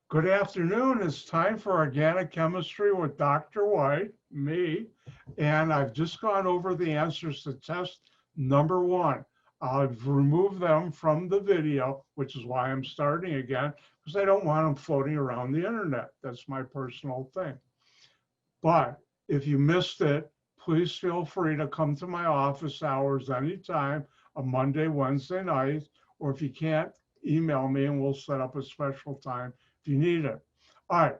Good afternoon. It's time for Organic Chemistry with Dr. White, me, and I've just gone over the answers to test number one. I've removed them from the video, which is why I'm starting again, because I don't want them floating around the internet. That's my personal thing. But if you missed it, please feel free to come to my office hours anytime, a Monday, Wednesday night, or if you can't, email me and we'll set up a special time if you need it. All right,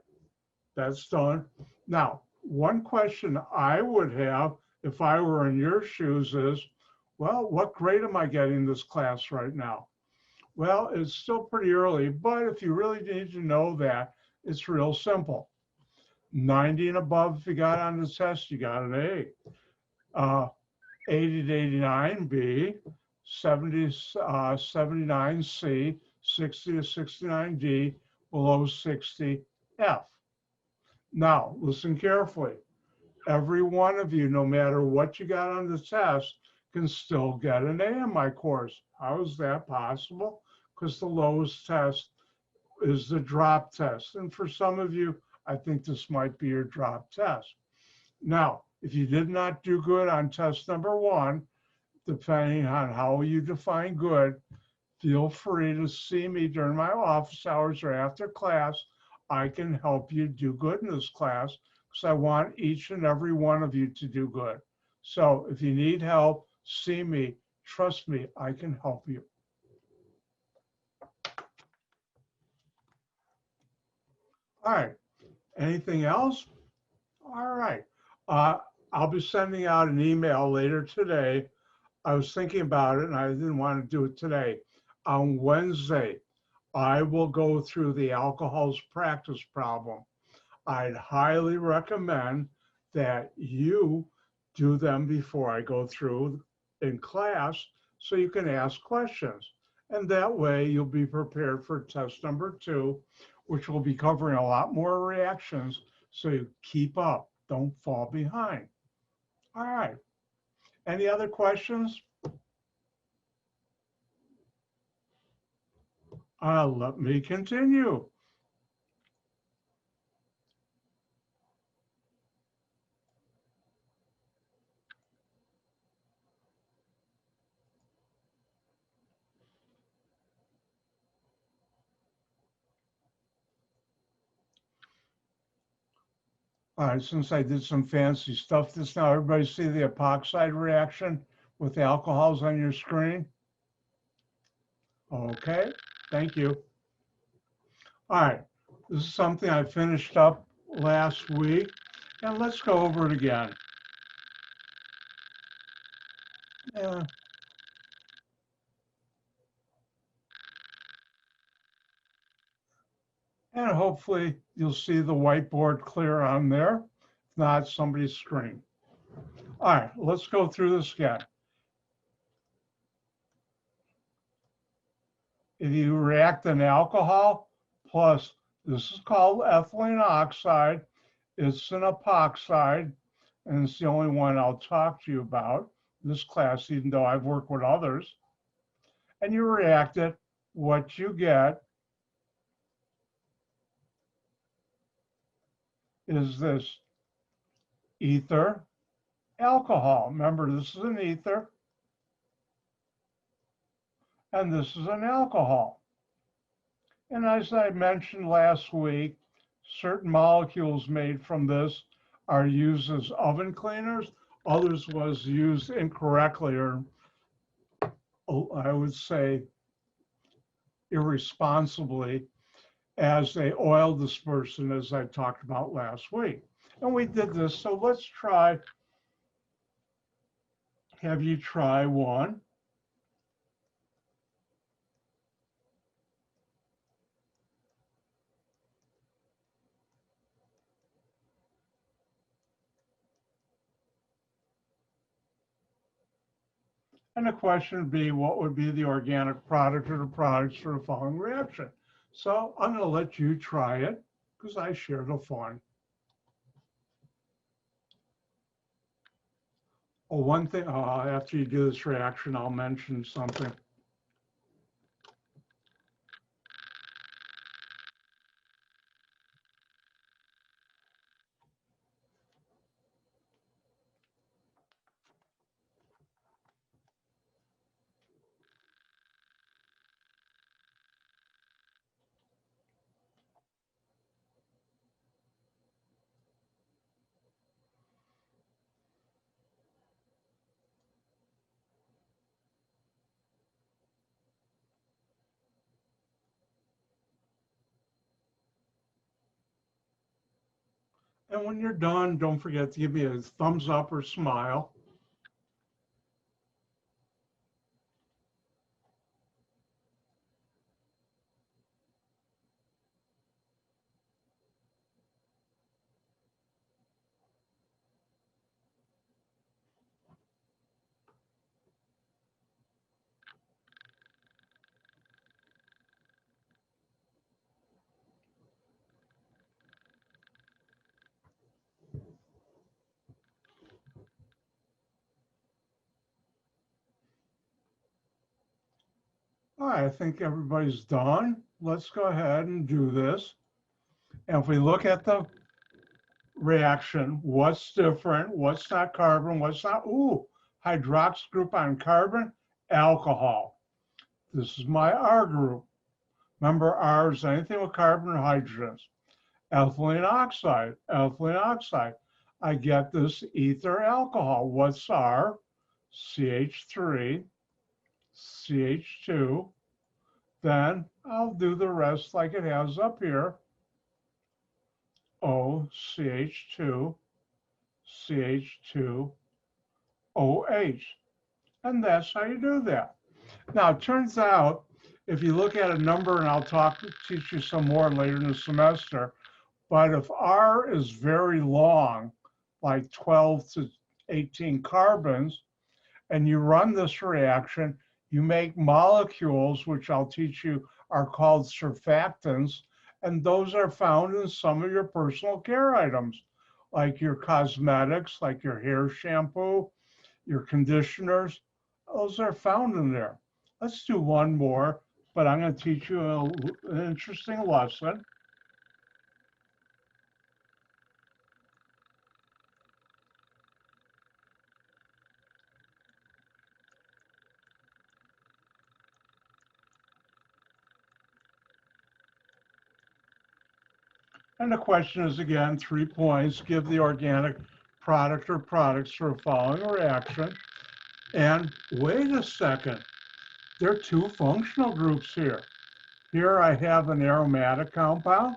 that's done. Now, one question I would have if I were in your shoes is, well, what grade am I getting this class right now? Well, it's still pretty early, but if you really need to know that, it's real simple. 90 and above, if you got on the test, you got an A. 80 to 89, B. 70 79, C. 60 to 69, D. Below 60, F. Now, listen carefully. Every one of you, no matter what you got on the test, can still get an A in my course. How is that possible? Because the lowest test is the drop test. And for some of you, I think this might be your drop test. Now, if you did not do good on test number one, depending on how you define good, feel free to see me during my office hours or after class. I can help you do good in this class because I want each and every one of you to do good. So if you need help, see me. Trust me, I can help you. All right. Anything else? All right. Uh, I'll be sending out an email later today. I was thinking about it and I didn't want to do it today. On Wednesday, I will go through the alcohols practice problem. I'd highly recommend that you do them before I go through in class so you can ask questions. And that way you'll be prepared for test number two, which will be covering a lot more reactions. So you keep up, don't fall behind. All right. Any other questions? Let me continue. All right, since I did some fancy stuff just now, everybody see the epoxide reaction with the alcohols on your screen? Okay, thank you. All right, this is something I finished up last week, and let's go over it again. Yeah. And hopefully you'll see the whiteboard clear on there, if not somebody's screen. All right, let's go through this again. If you react an alcohol plus, this is called ethylene oxide, it's an epoxide, and it's the only one I'll talk to you about in this class, even though I've worked with others. And you react it, what you get is this ether alcohol. Remember, this is an ether, and this is an alcohol. And as I mentioned last week, certain molecules made from this are used as oven cleaners. Others was used incorrectly, or I would say irresponsibly, as a oil dispersant, as I talked about last week. And we did this, so let's try, have you try one. And the question would be, what would be the organic product or the products for the following reaction? So I'm going to let you try it because I share the fun. Oh, one thing, after you do this reaction, I'll mention something. All And when you're done, don't forget to give me a thumbs up or smile. All right, I think everybody's done. Let's go ahead and do this. And if we look at the reaction, what's different, what's not carbon, what's not, ooh, hydroxy group on carbon, alcohol. This is my R group. Remember, R is anything with carbon or hydrogens. Ethylene oxide, ethylene oxide. I get this ether alcohol. What's R? CH3, CH2. Then I'll do the rest like it has up here. O, CH2, CH2, OH. And that's how you do that. Now, it turns out, if you look at a number, and I'll teach you some more later in the semester, but if R is very long, like 12 to 18 carbons, and you run this reaction, you make molecules, which I'll teach you are called surfactants, and those are found in some of your personal care items, like your cosmetics, like your hair shampoo, your conditioners. Those are found in there. Let's do one more, but I'm going to teach you an interesting lesson. And the question is, again, 3 points. Give the organic product or products for the following reaction. And wait a second, there are two functional groups here. Here I have an aromatic compound.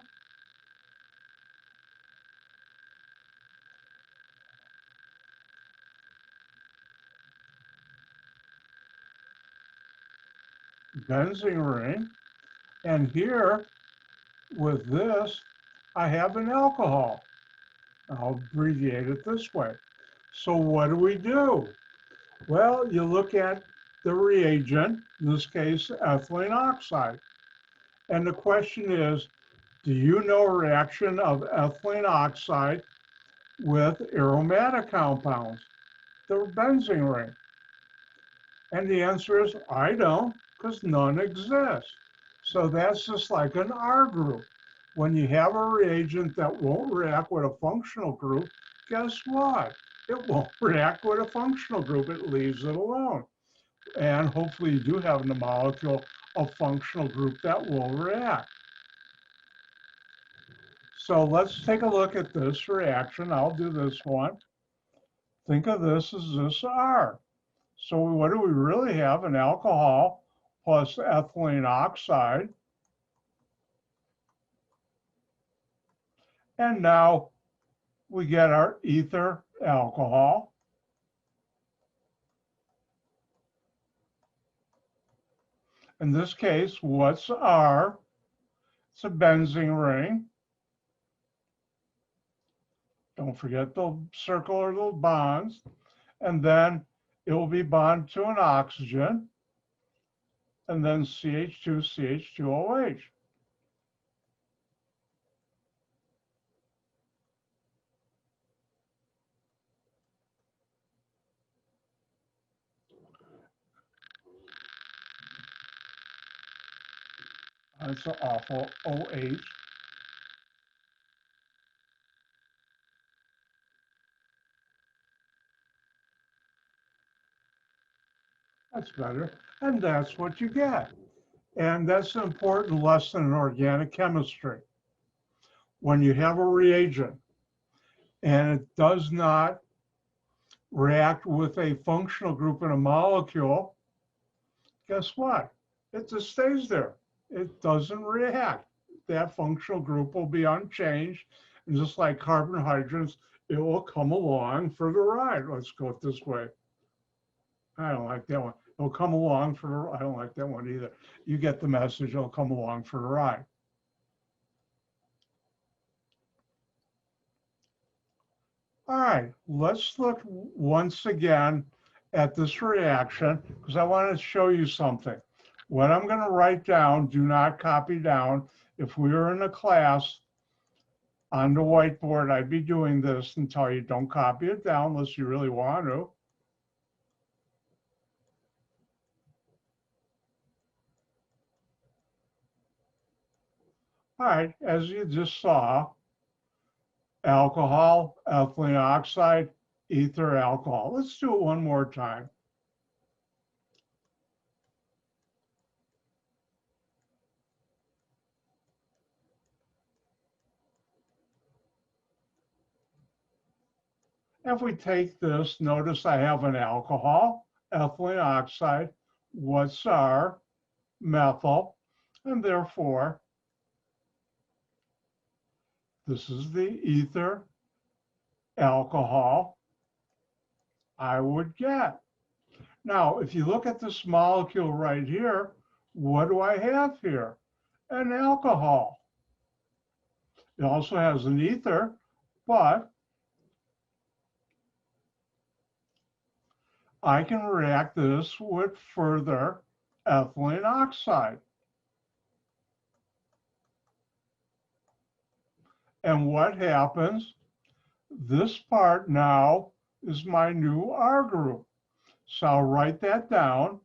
Benzene ring. And here with this, I have an alcohol. I'll abbreviate it this way. So what do? Well, you look at the reagent, in this case, ethylene oxide. And the question is, do you know a reaction of ethylene oxide with aromatic compounds, the benzene ring? And the answer is, I don't, because none exist. So that's just like an R group. When you have a reagent that won't react with a functional group, guess what? It won't react with a functional group. It leaves it alone. And hopefully you do have in the molecule a functional group that will react. So let's take a look at this reaction. I'll do this one. Think of this as this R. So what do we really have? An alcohol plus ethylene oxide. And now we get our ether alcohol. In this case, what's R? It's a benzene ring. Don't forget the circular little bonds. And then it will be bonded to an oxygen. And then CH2, CH2OH. That's an awful OH. That's better. And that's what you get. And that's an important lesson in organic chemistry. When you have a reagent and it does not react with a functional group in a molecule, guess what? It just stays there. It doesn't react. That functional group will be unchanged. And just like carbohydrates, it will come along for the ride. Let's go it this way. I don't like that one. It'll come along for, I don't like that one either. You get the message, it'll come along for the ride. All right, let's look once again at this reaction because I want to show you something. What I'm going to write down, do not copy down. If we were in a class on the whiteboard, I'd be doing this and tell you don't copy it down unless you really want to. All right, as you just saw, alcohol, ethylene oxide, ether, alcohol. Let's do it one more time. If we take this, notice I have an alcohol, ethylene oxide. What's our methyl? And therefore, this is the ether alcohol I would get. Now, if you look at this molecule right here, what do I have here? An alcohol. It also has an ether, but I can react this with further ethylene oxide. And what happens? This part now is my new R group. So I'll write that down.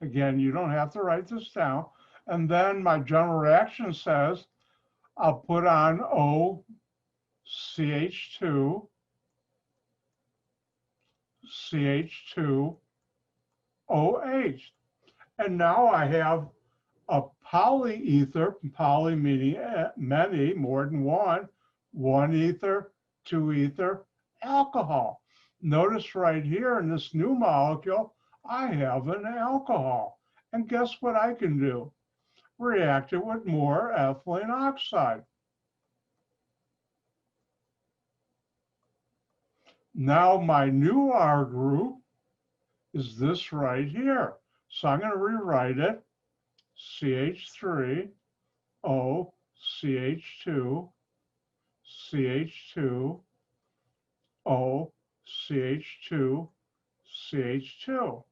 Again, you don't have to write this down. And then my general reaction says, I'll put on OCH2, CH2, OH. And now I have a polyether, poly meaning many, more than one ether, two ether, alcohol. Notice right here in this new molecule, I have an alcohol. And guess what I can do? React it with more ethylene oxide. Now my new R group is this right here. So I'm going to rewrite it. CH3, O, CH2, CH2, O, CH2, CH2.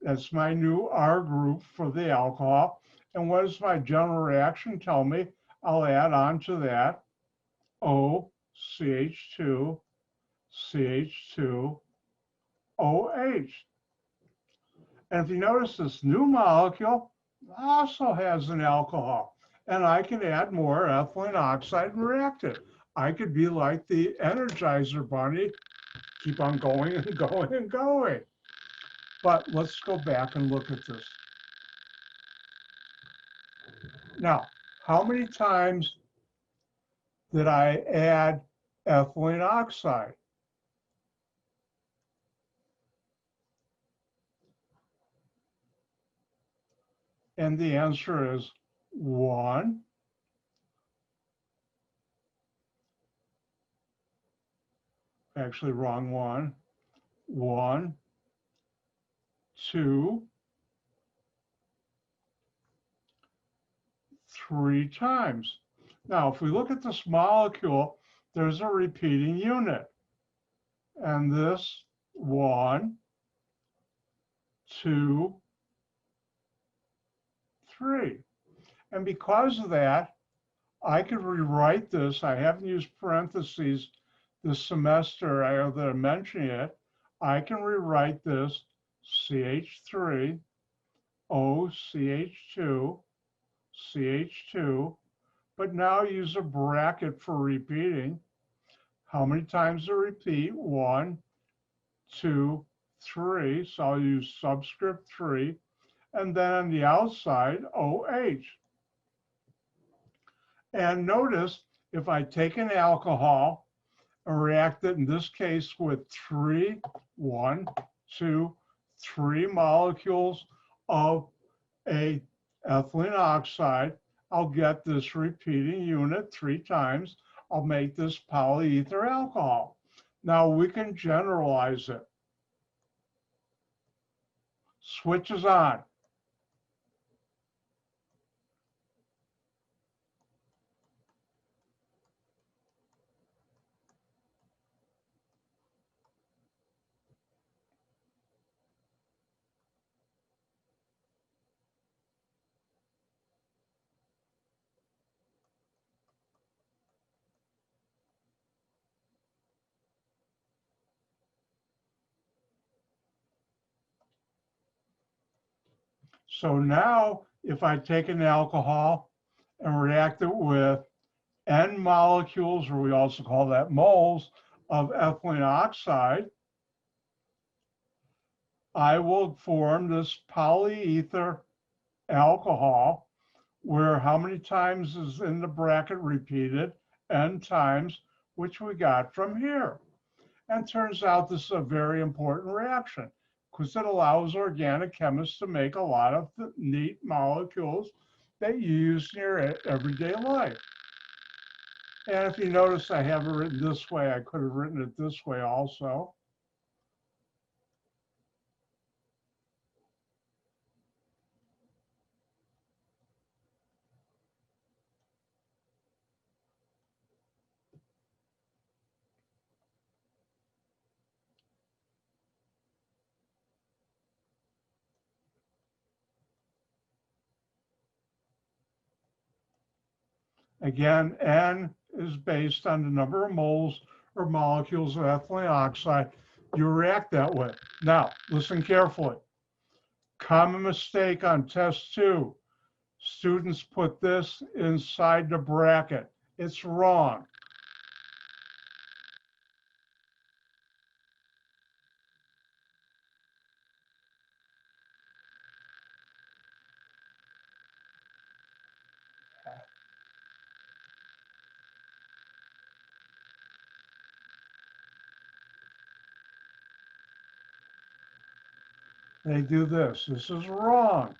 That's my new R group for the alcohol. And what does my general reaction tell me? I'll add on to that O, CH2, CH2, OH. And if you notice, this new molecule also has an alcohol. And I can add more ethylene oxide and react it. I could be like the Energizer bunny, keep on going and going and going. But let's go back and look at this. Now, how many times did I add ethylene oxide? And the answer is 1. Actually, wrong one. 1, 2, 3 times. Now, if we look at this molecule, there's a repeating unit. And this 1, 2, 3. And because of that, I could rewrite this. I haven't used parentheses this semester, that I'm mentioning it. I can rewrite this CH3, OCH2, CH2, but now use a bracket for repeating. How many times to repeat? 1, 2, 3. So I'll use subscript 3. And then on the outside, OH. And notice if I take an alcohol and react it in this case with 1, 2, 3 molecules of a ethylene oxide, I'll get this repeating unit 3 times. I'll make this polyether alcohol. Now we can generalize it. Switch is on. So now if I take an alcohol and react it with N molecules, or we also call that moles, of ethylene oxide, I will form this polyether alcohol where how many times is in the bracket repeated? N times, which we got from here. And turns out this is a very important reaction because it allows organic chemists to make a lot of the neat molecules that you use in your everyday life. And if you notice, I have it written this way. I could have written it this way also. Again, N is based on the number of moles or molecules of ethylene oxide you react that with. Now, listen carefully. Common mistake on test 2. Students put this inside the bracket. It's wrong. They do this. This is wrong.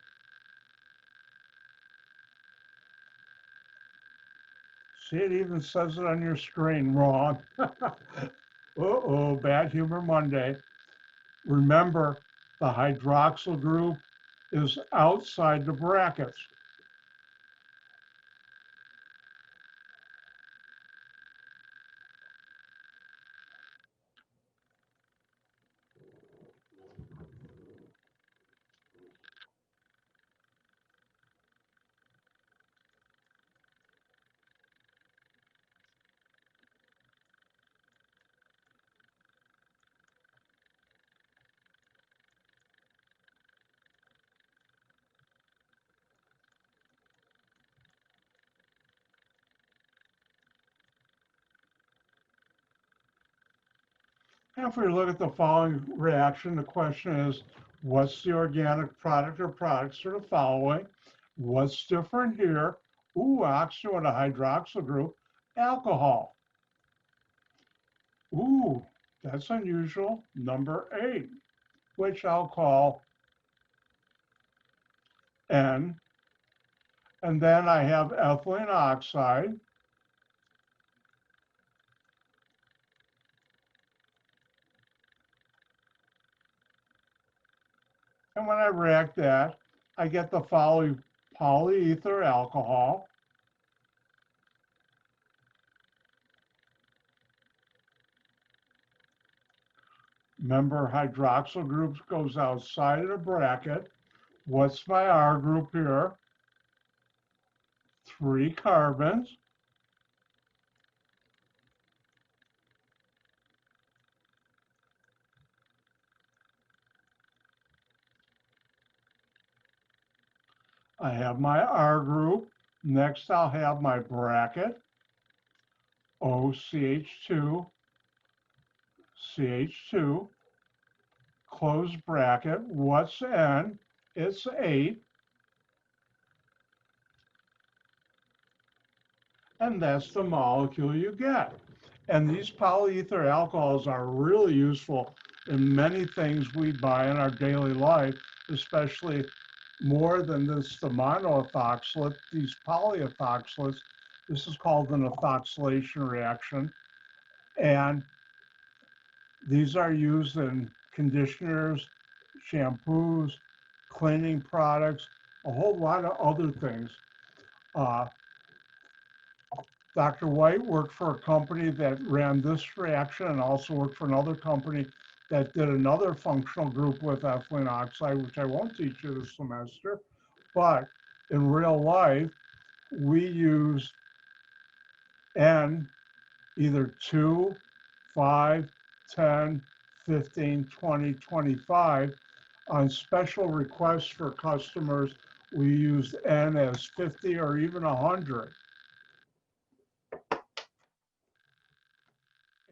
See, it even says it on your screen, wrong. Uh-oh, bad humor Monday. Remember, the hydroxyl group is outside the brackets. And if we look at the following reaction, the question is, what's the organic product or products that are following? What's different here? Ooh, oxygen with a hydroxyl group, alcohol. Ooh, that's unusual. Number 8, which I'll call N. And then I have ethylene oxide. And when I react that, I get the following polyether alcohol. Remember, hydroxyl group goes outside of the bracket. What's my R group here? 3 carbons. I have my R group. Next, I'll have my bracket, OCH2, CH2, close bracket. What's N? It's 8. And that's the molecule you get. And these polyether alcohols are really useful in many things we buy in our daily life, especially more than this, the monoethoxylate, these polyethoxylates. This is called an ethoxylation reaction. And these are used in conditioners, shampoos, cleaning products, a whole lot of other things. Dr. White worked for a company that ran this reaction and also worked for another company that did another functional group with ethylene oxide, which I won't teach you this semester. But in real life, we use N either 2, 5, 10, 15, 20, 25. On special requests for customers, we use N as 50 or even 100.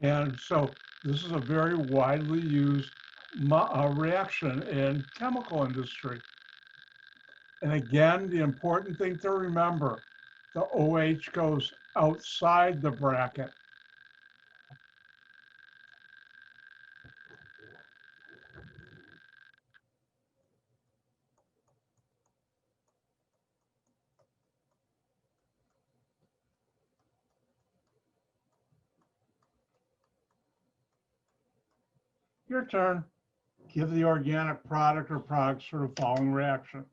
And so this is a very widely used reaction in chemical industry. And again, the important thing to remember, the OH goes outside the bracket. Your turn. Give the organic product or products for the following reaction.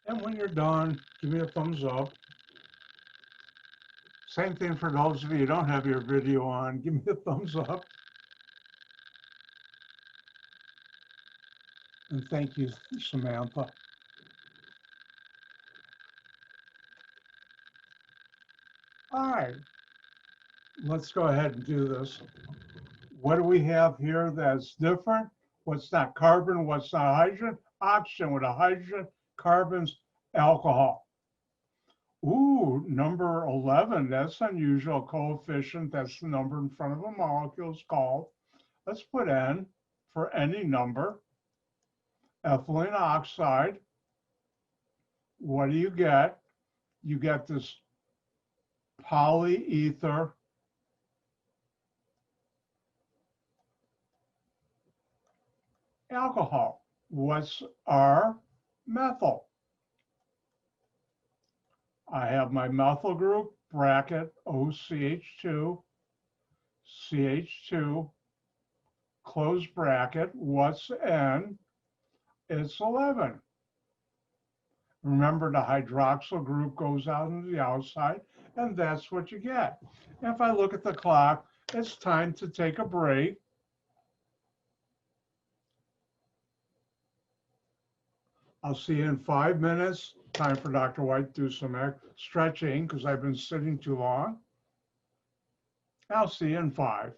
And when you're done, give me a thumbs up. Same thing for those of you who don't have your video on, give me a thumbs up. And thank you, Samantha. All right, let's go ahead and do this. What do we have here that's different? What's not carbon? What's not hydrogen? Oxygen with a hydrogen, carbons, alcohol. Ooh, number 11, that's unusual coefficient. That's the number in front of a molecule is called. Let's put N for any number. Ethylene oxide. What do you get? You get this polyether alcohol. What's our methyl? I have my methyl group, bracket OCH2, CH2, close bracket. What's N? It's 11. Remember, the hydroxyl group goes out into the outside, and that's what you get. And if I look at the clock, it's time to take a break. I'll see you in 5 minutes. Time for Dr. White to do some stretching because I've been sitting too long. I'll see you in 5.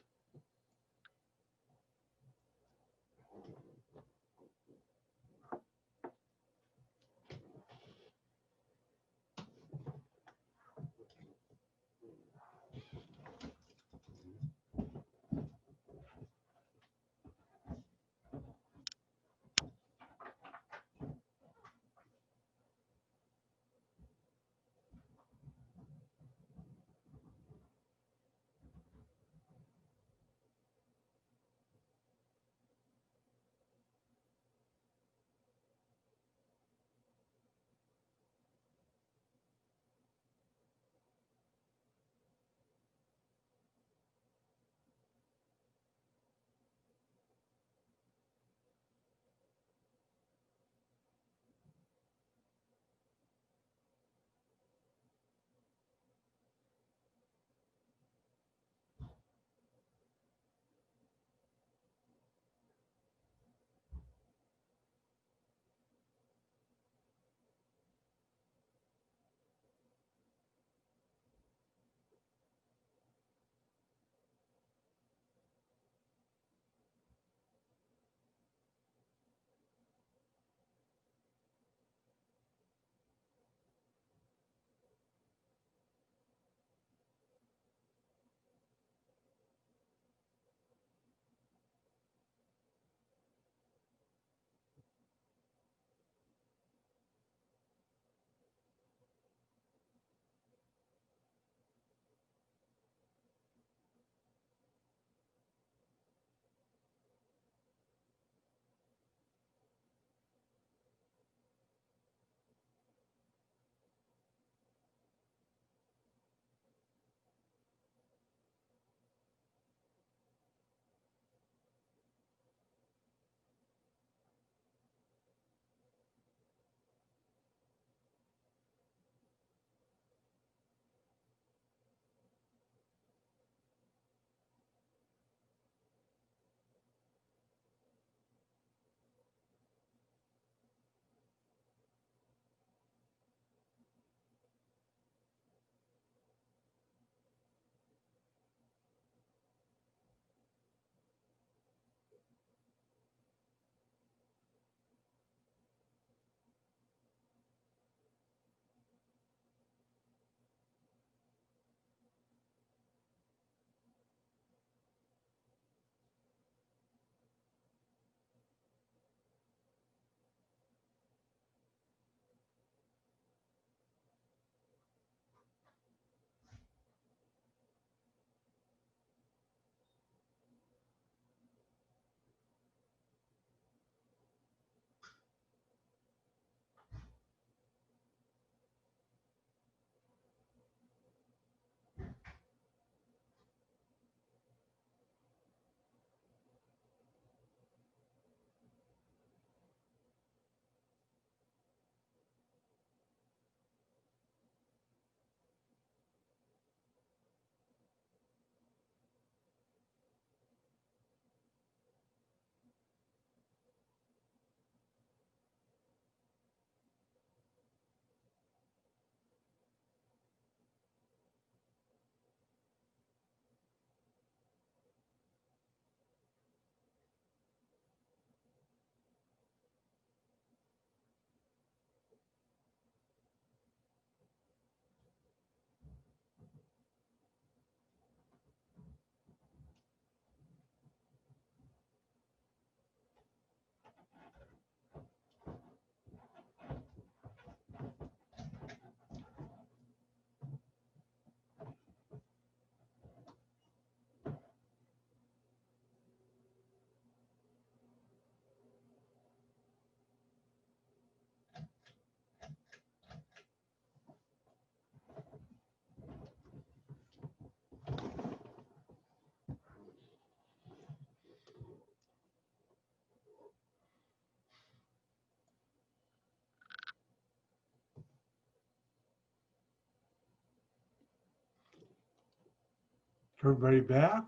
Everybody back?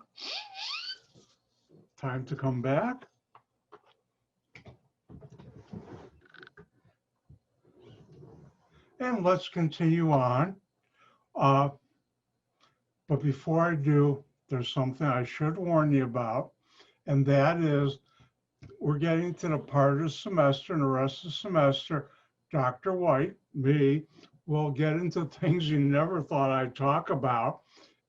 Time to come back. And let's continue on. But before I do, there's something I should warn you about, and that is we're getting to the part of the semester, and the rest of the semester, Dr. White, me, will get into things you never thought I'd talk about.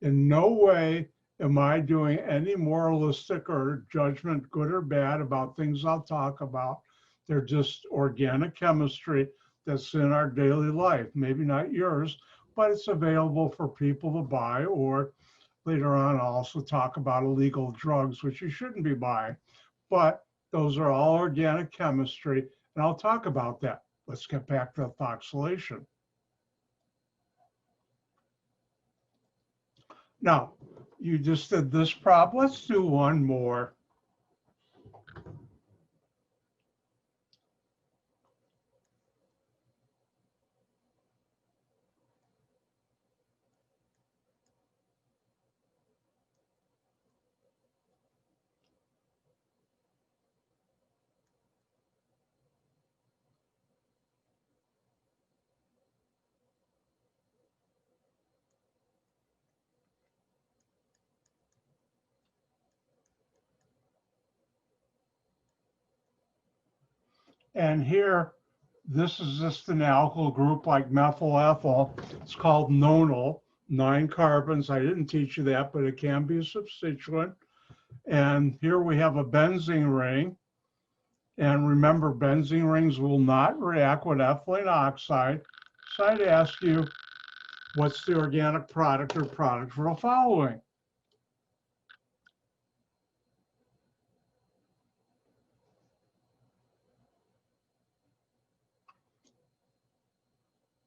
In no way am I doing any moralistic or judgment, good or bad, about things I'll talk about. They're just organic chemistry that's in our daily life. Maybe not yours, but it's available for people to buy. Or later on, I'll also talk about illegal drugs, which you shouldn't be buying. But those are all organic chemistry, and I'll talk about that. Let's get back to ethoxylation. Now, you just did this problem. Let's do one more. And here, this is just an alkyl group like methyl ethyl. It's called nonal, 9 carbons. I didn't teach you that, but it can be a substituent. And here we have a benzene ring. And remember, benzene rings will not react with ethylene oxide. So I'd ask you, what's the organic product or product for the following?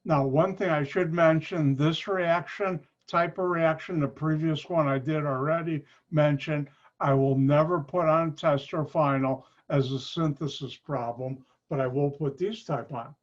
Now, one thing I should mention, this reaction, type of reaction, the previous one I did already mention, I will never put on test or final as a synthesis problem, but I will put these type on.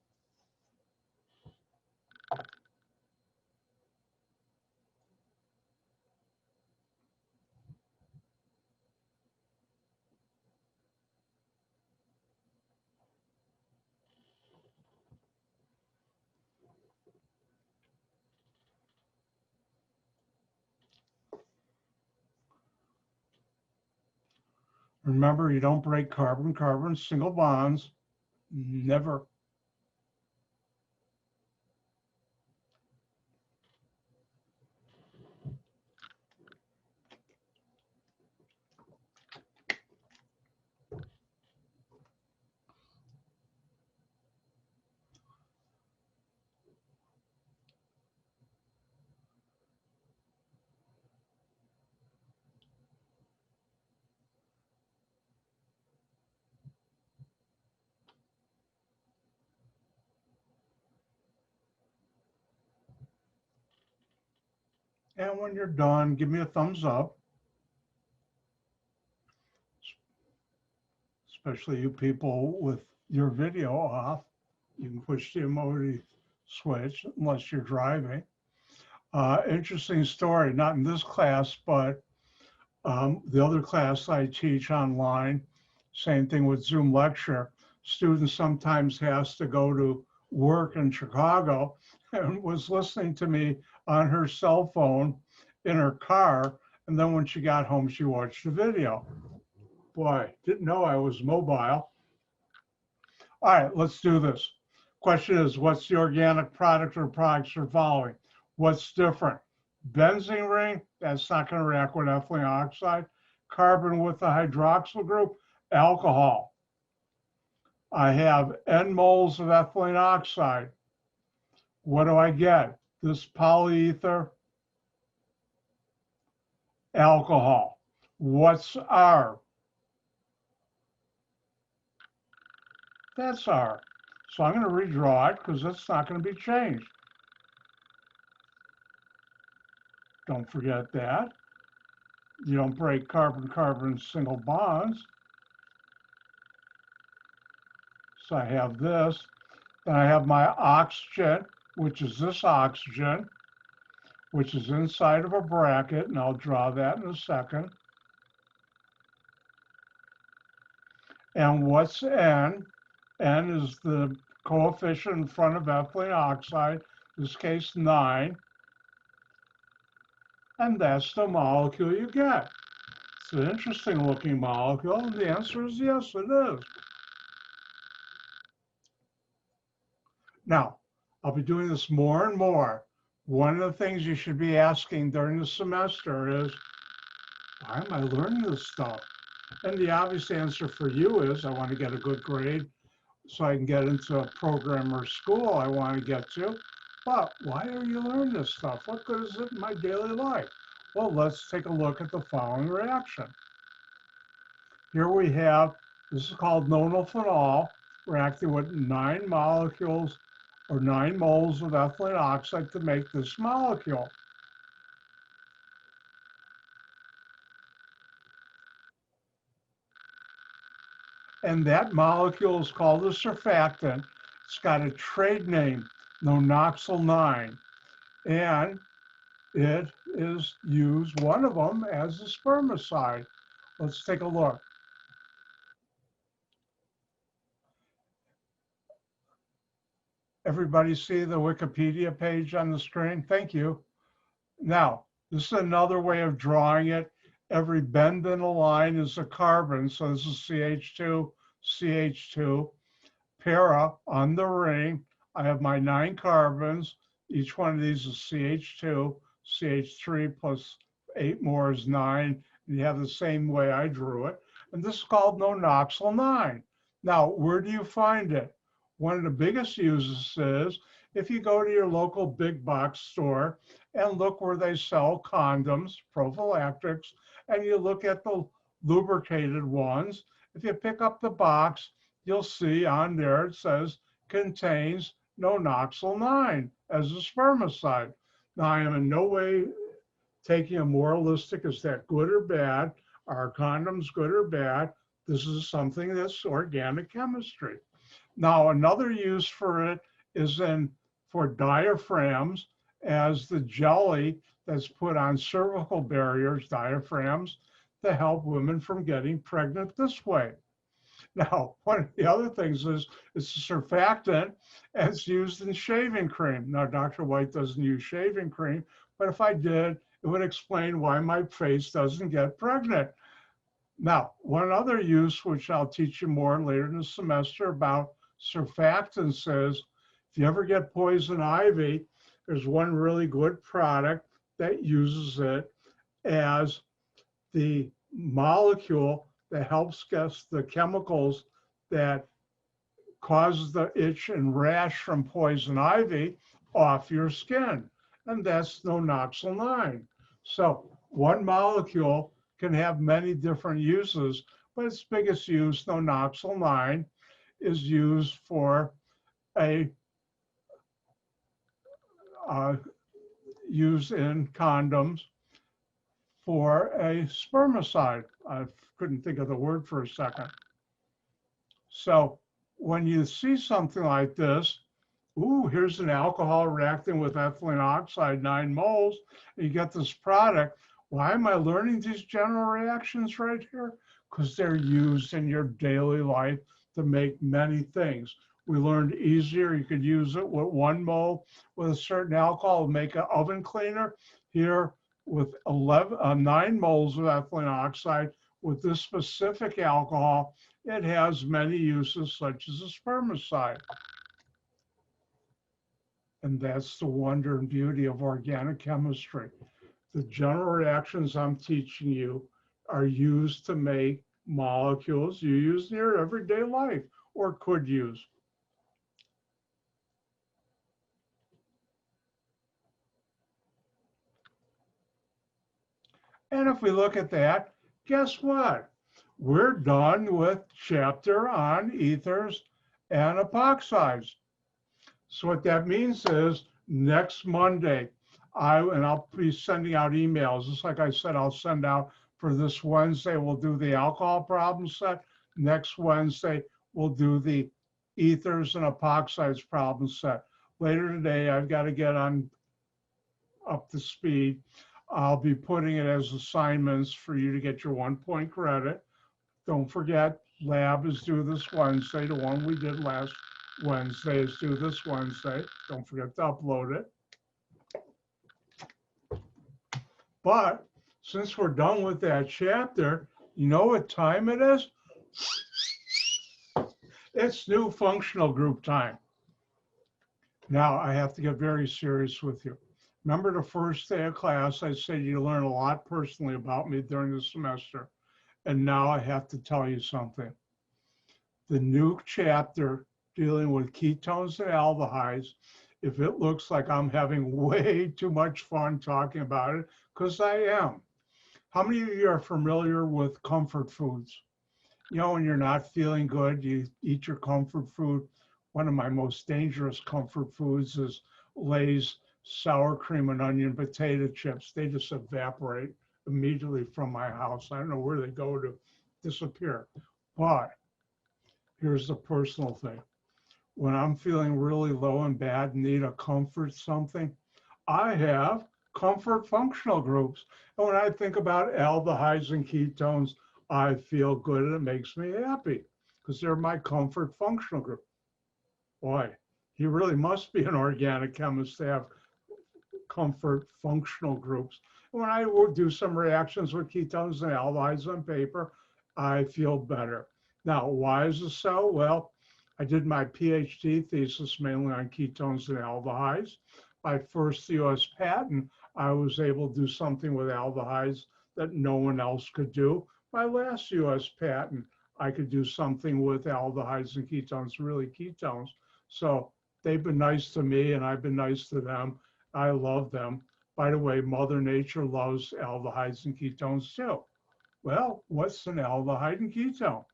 Remember, you don't break carbon-carbon single bonds, never. And when you're done, give me a thumbs up, especially you people with your video off. You can push the emoji switch unless you're driving. Interesting story, not in this class, but the other class I teach online, same thing with Zoom lecture. Students sometimes has to go to work in Chicago and was listening to me on her cell phone in her car. And then when she got home, she watched the video. Boy, didn't know I was mobile. All right, let's do this. Question is, what's the organic product or products are following? What's different? Benzene ring, that's not going to react with ethylene oxide. Carbon with the hydroxyl group, alcohol. I have N moles of ethylene oxide. What do I get? This polyether alcohol. What's R? That's R. So I'm going to redraw it because it's not going to be changed. Don't forget that. You don't break carbon-carbon single bonds. So I have this. Then I have my oxygen, which is this oxygen. which is inside of a bracket, and I'll draw that in a second. And what's N? N is the coefficient in front of ethylene oxide, in this case 9. And that's the molecule you get. It's an interesting looking molecule, and the answer is yes, it is. Now, I'll be doing this more and more. One of the things you should be asking during the semester is, why am I learning this stuff? And the obvious answer for you is, I want to get a good grade so I can get into a program or school I want to get to. But why are you learning this stuff? What good is it in my daily life? Well, let's take a look at the following reaction. Here we have, this is called nonylphenol, reacting with 9 molecules or 9 moles of ethylene oxide to make this molecule. And that molecule is called a surfactant. It's got a trade name, nonoxyl 9. And it is used, one of them, as a spermicide. Let's take a look. Everybody see the Wikipedia page on the screen? Thank you. Now, this is another way of drawing it. Every bend in a line is a carbon. So this is CH2, CH2. Para on the ring, I have my 9 carbons. Each one of these is CH2, CH3 plus 8 more is 9. And you have the same way I drew it. And this is called nonoxyl 9. Now, where do you find it? One of the biggest uses is if you go to your local big box store and look where they sell condoms, prophylactics, and you look at the lubricated ones, if you pick up the box, you'll see on there it says contains nonoxyl 9 as a spermicide. Now, I am in no way taking a moralistic, is that good or bad? Are condoms good or bad? This is something that's organic chemistry. Now, another use for it is for diaphragms as the jelly that's put on cervical barriers, diaphragms, to help women from getting pregnant this way. Now, one of the other things is it's a surfactant and it's used in shaving cream. Now, Dr. White doesn't use shaving cream, but if I did, it would explain why my face doesn't get pregnant. Now, one other use, which I'll teach you more later in the semester about surfactants, is if you ever get poison ivy, there's one really good product that uses it as the molecule that helps get the chemicals that causes the itch and rash from poison ivy off your skin. And that's nonoxyl 9. So one molecule can have many different uses, but its biggest use, nonoxyl 9, is used for use in condoms for a spermicide. I couldn't think of the word for a second. So when you see something like this, ooh, here's an alcohol reacting with ethylene oxide, 9 moles, and you get this product. Why am I learning these general reactions right here? Because they're used in your daily life to make many things. We learned easier, you could use it with 1 mole with a certain alcohol to make an oven cleaner. Here, with 9 moles of ethylene oxide, with this specific alcohol, it has many uses, such as a spermicide. And that's the wonder and beauty of organic chemistry. The general reactions I'm teaching you are used to make molecules you use in your everyday life or could use. And if we look at that, guess what? We're done with chapter on ethers and epoxides. So what that means is next Monday, I'll be sending out emails. Just like I said, I'll send out for this Wednesday, we'll do the alcohol problem set. Next Wednesday, we'll do the ethers and epoxides problem set. Later today, I've got to get on up to speed. I'll be putting it as assignments for you to get your 1-point credit. Don't forget, lab is due this Wednesday. The one we did last Wednesday is due this Wednesday. Don't forget to upload it. But since we're done with that chapter, you know what time it is? It's new functional group time. Now I have to get very serious with you. Remember the first day of class, I said you learn a lot personally about me during the semester. And now I have to tell you something. The new chapter dealing with ketones and aldehydes, if it looks like I'm having way too much fun talking about it, because I am. How many of you are familiar with comfort foods? You know, when you're not feeling good, you eat your comfort food. One of my most dangerous comfort foods is Lay's sour cream and onion potato chips. They just evaporate immediately from my house. I don't know where they go to disappear. But here's the personal thing. When I'm feeling really low and bad and need a comfort something, I have comfort functional groups. And when I think about aldehydes and ketones, I feel good and it makes me happy because they're my comfort functional group. Boy, you really must be an organic chemist to have comfort functional groups. When I do some reactions with ketones and aldehydes on paper, I feel better. Now, why is this so? Well, I did my PhD thesis mainly on ketones and aldehydes. My first US patent, I was able to do something with aldehydes that no one else could do. My last US patent, I could do something with aldehydes and ketones, really ketones. So they've been nice to me and I've been nice to them. I love them. By the way, Mother Nature loves aldehydes and ketones too. Well, what's an aldehyde and ketone?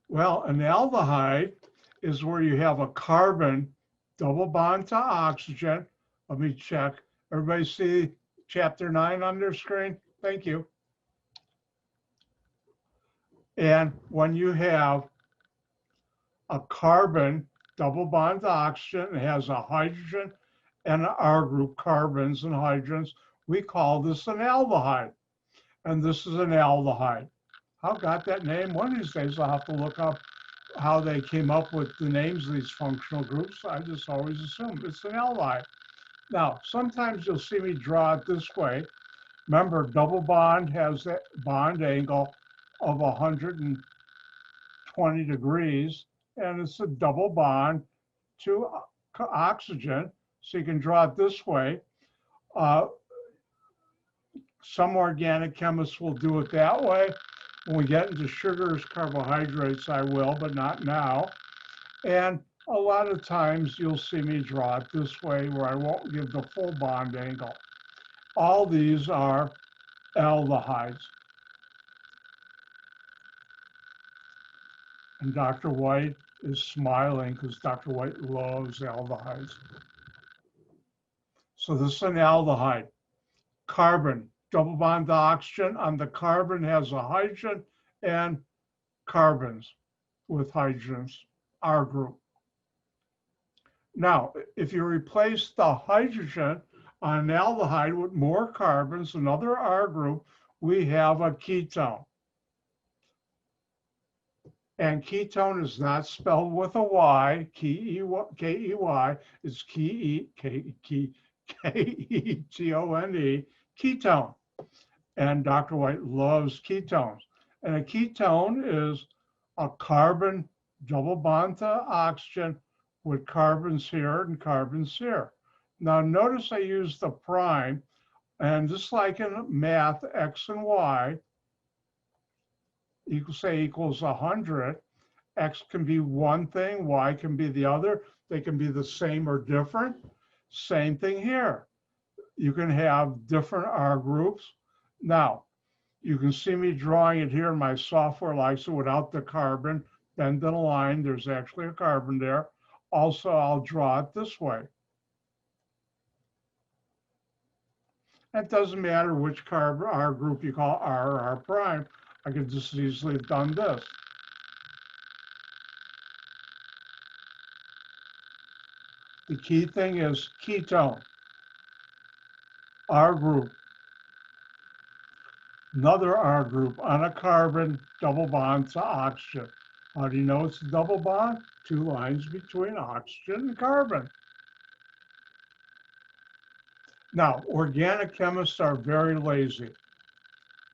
Well, an aldehyde is where you have a carbon double bond to oxygen. Let me check. Everybody see chapter 9 on their screen? Thank you. And when you have a carbon double bond to oxygen, it has a hydrogen and an R group, carbons and hydrogens, we call this an aldehyde. And this is an aldehyde. How got that name? One of these days I'll have to look up how they came up with the names of these functional groups. I just always assume it's an aldehyde. Now, sometimes you'll see me draw it this way. Remember, double bond has that bond angle of 120 degrees, and it's a double bond to oxygen. So you can draw it this way. Some organic chemists will do it that way. When we get into sugars, carbohydrates, I will, but not now. And a lot of times you'll see me draw it this way where I won't give the full bond angle. All these are aldehydes. And Dr. White is smiling because Dr. White loves aldehydes. So this is an aldehyde. Carbon, double bond to oxygen. On the carbon has a hydrogen and carbons with hydrogens, R group. Now, if you replace the hydrogen on an aldehyde with more carbons, another R group, we have a ketone. And ketone is not spelled with a Y, K-E-Y, it's K-E-T-O-N-E, ketone. And Dr. White loves ketones. And a ketone is a carbon double bond to oxygen with carbons here and carbons here. Now notice I use the prime, and just like in math, X and Y, equals 100. X can be one thing, Y can be the other. They can be the same or different. Same thing here. You can have different R groups. Now, you can see me drawing it here in my software likes it without the carbon. Bend in a line, there's actually a carbon there. Also, I'll draw it this way. It doesn't matter which carbon R group you call R or R prime. I could just as easily have done this. The key thing is ketone, R group. Another R group on a carbon, double bond to oxygen. How do you know it's a double bond? Two lines between oxygen and carbon. Now, organic chemists are very lazy.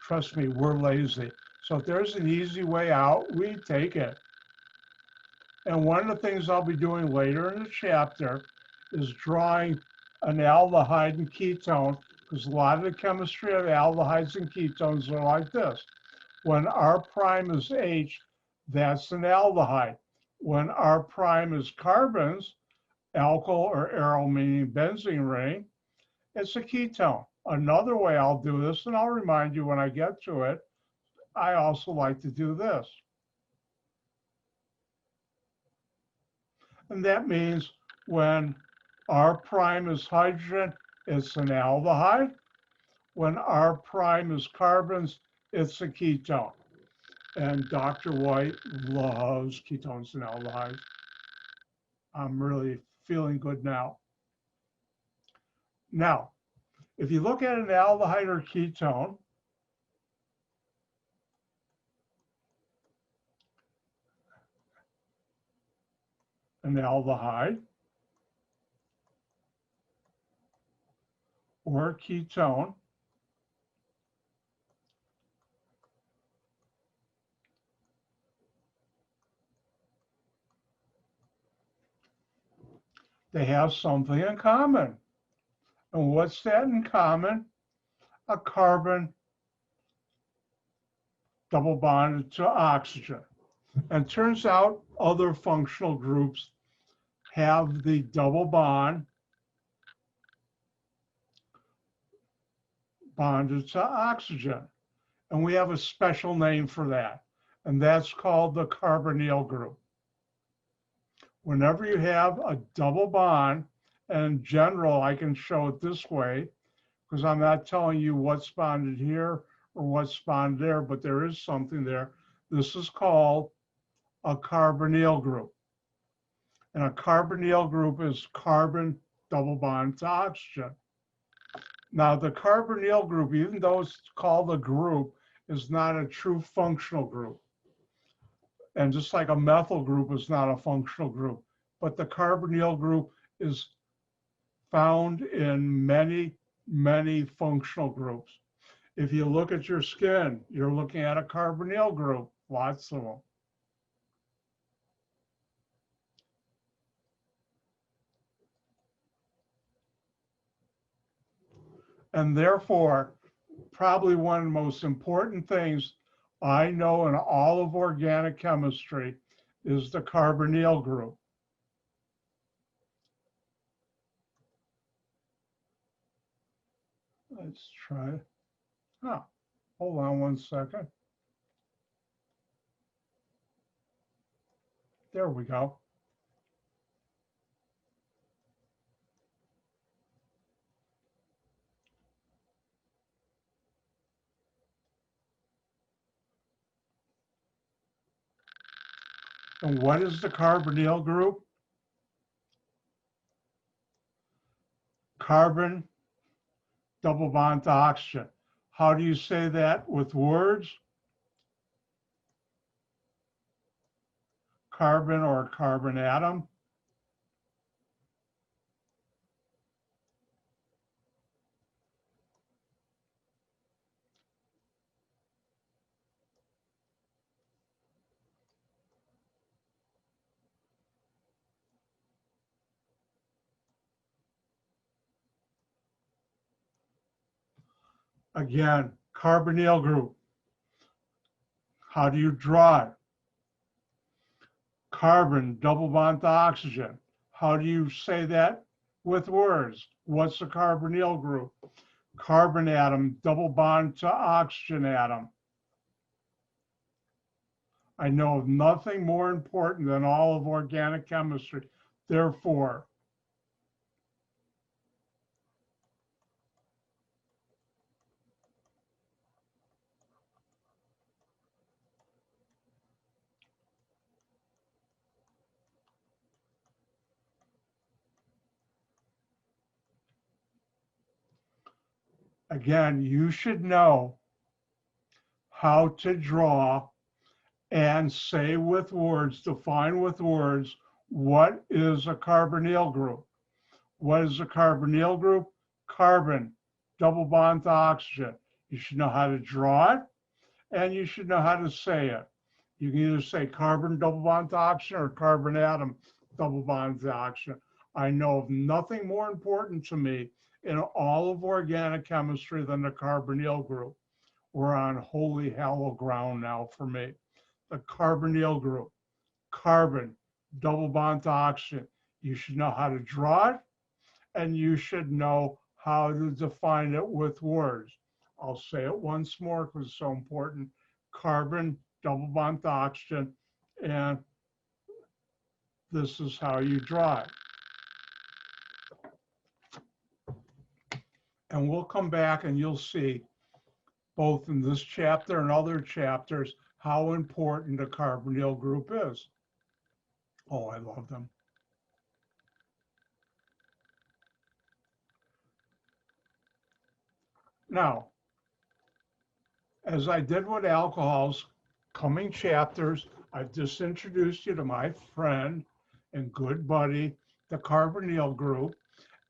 Trust me, we're lazy. So if there's an easy way out, we take it. And one of the things I'll be doing later in the chapter is drawing an aldehyde and ketone, because a lot of the chemistry of aldehydes and ketones are like this. When R prime is H, that's an aldehyde. When R prime is carbons, alkyl or aryl meaning benzene ring, it's a ketone. Another way I'll do this, and I'll remind you when I get to it, I also like to do this. And that means when R prime is hydrogen, it's an aldehyde. When R prime is carbons, it's a ketone. And Dr. White loves ketones and aldehydes. I'm really feeling good now. Now, if you look at an aldehyde or ketone, an aldehyde or a ketone, they have something in common. And what's that in common? A carbon double bonded to oxygen. And turns out other functional groups have the double bond bonded to oxygen. And we have a special name for that. And that's called the carbonyl group. Whenever you have a double bond, and in general, I can show it this way, because I'm not telling you what's bonded here or what's bonded there, but there is something there. This is called a carbonyl group. And a carbonyl group is carbon double bond to oxygen. Now, the carbonyl group, even though it's called a group, is not a true functional group. And just like a methyl group is not a functional group, but the carbonyl group is found in many, many functional groups. If you look at your skin, you're looking at a carbonyl group, lots of them. And therefore, probably one of the most important things I know in all of organic chemistry is the carbonyl group. Let's try. Oh, hold on one second. There we go. And what is the carbonyl group? Carbon double bond to oxygen. How do you say that with words? Carbon or carbon atom. Again, carbonyl group. How do you draw it? Carbon double bond to oxygen. How do you say that with words? What's a carbonyl group? Carbon atom double bond to oxygen atom. I know of nothing more important than all of organic chemistry. Therefore, Again, you should know how to draw and say with words, define with words, what is a carbonyl group? What is a carbonyl group? Carbon, double bond to oxygen. You should know how to draw it, and you should know how to say it. You can either say carbon double bond to oxygen or carbon atom double bond to oxygen. I know of nothing more important to me in all of organic chemistry than the carbonyl group. We're on holy hallowed ground now for me. The carbonyl group, carbon, double bond to oxygen. You should know how to draw it, and you should know how to define it with words. I'll say it once more because it's so important. Carbon, double bond to oxygen, and this is how you draw it. And we'll come back and you'll see, both in this chapter and other chapters, how important a carbonyl group is. Oh, I love them. Now, as I did with alcohols, coming chapters, I've just introduced you to my friend and good buddy, the carbonyl group.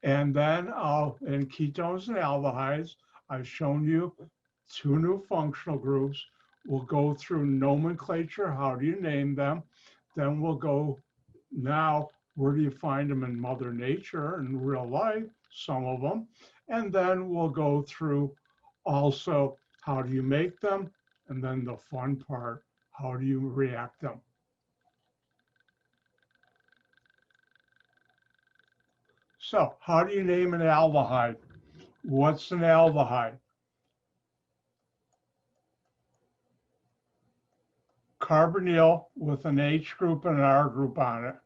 And then in ketones and aldehydes, I've shown you 2 new functional groups. We'll go through nomenclature, how do you name them? Then we'll go now, where do you find them in Mother Nature in real life, some of them. And then we'll go through also, how do you make them? And then the fun part, how do you react them? So how do you name an aldehyde? What's an aldehyde? Carbonyl with an H group and an R group on it.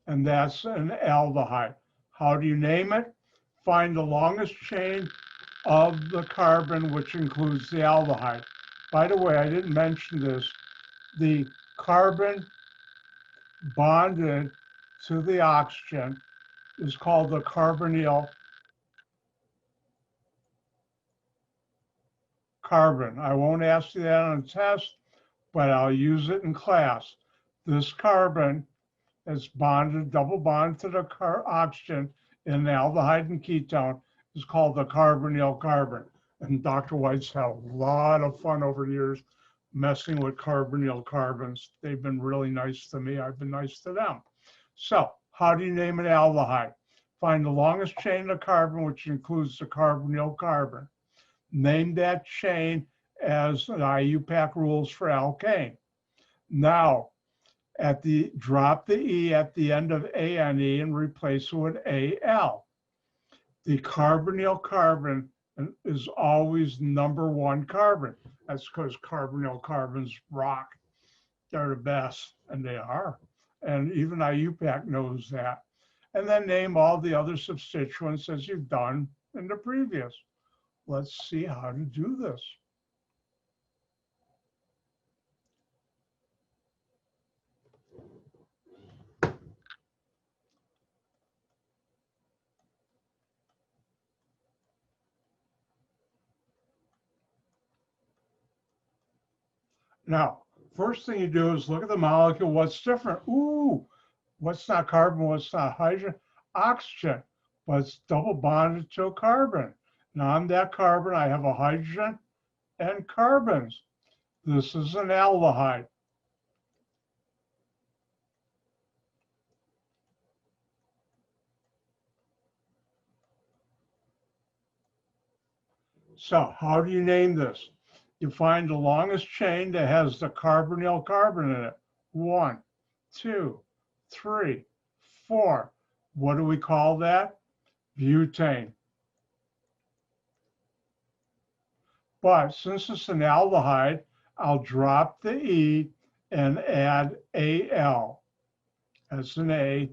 And that's an aldehyde. How do you name it? Find the longest chain of the carbon, which includes the aldehyde. By the way, I didn't mention this. The carbon bonded to the oxygen is called the carbonyl carbon. I won't ask you that on a test, but I'll use it in class. This carbon is bonded, double bond to the oxygen in an aldehyde and ketone is called the carbonyl carbon. And Dr. White's had a lot of fun over the years messing with carbonyl carbons. They've been really nice to me. I've been nice to them. So how do you name an aldehyde? Find the longest chain of carbon, which includes the carbonyl carbon. Name that chain as the IUPAC rules for alkane. Now, drop the E at the end of ANE and replace it with AL. The carbonyl carbon is always #1 carbon. That's because carbonyl carbons rock. They're the best, and they are. And even IUPAC knows that. And then name all the other substituents as you've done in the previous. Let's see how to do this. Now, first thing you do is look at the molecule. What's different? Ooh, what's not carbon? What's not hydrogen? Oxygen, but it's double bonded to a carbon. Now on that carbon, I have a hydrogen and carbons. This is an aldehyde. So how do you name this? You find the longest chain that has the carbonyl carbon in it. 1, 2, 3, 4. What do we call that? Butane. But since it's an aldehyde, I'll drop the E and add Al. That's an A.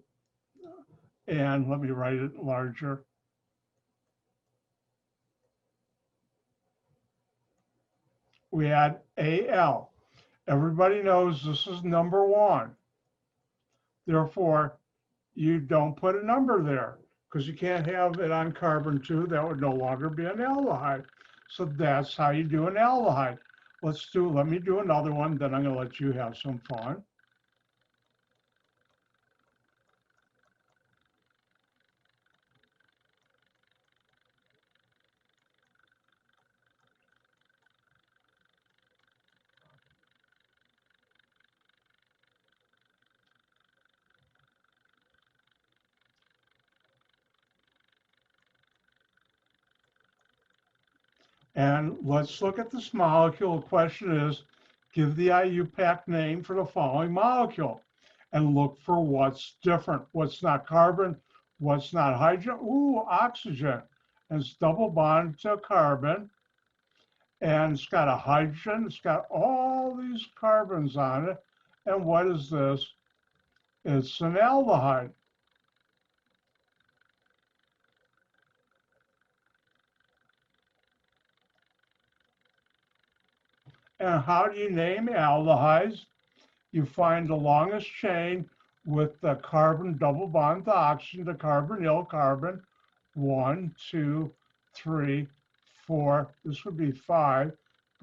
And let me write it larger. We add Al. Everybody knows this is #1. Therefore, you don't put a number there because you can't have it on carbon 2. That would no longer be an aldehyde. So that's how you do an aldehyde. Let me do another one, then I'm going to let you have some fun. And let's look at this molecule. The question is, give the IUPAC name for the following molecule and look for what's different, what's not carbon, what's not hydrogen. Ooh, oxygen. And it's double bond to carbon. And it's got a hydrogen. It's got all these carbons on it. And what is this? It's an aldehyde. And how do you name aldehydes? You find the longest chain with the carbon double bond to oxygen, the carbonyl carbon. 1, 2, 3, 4. This would be 5,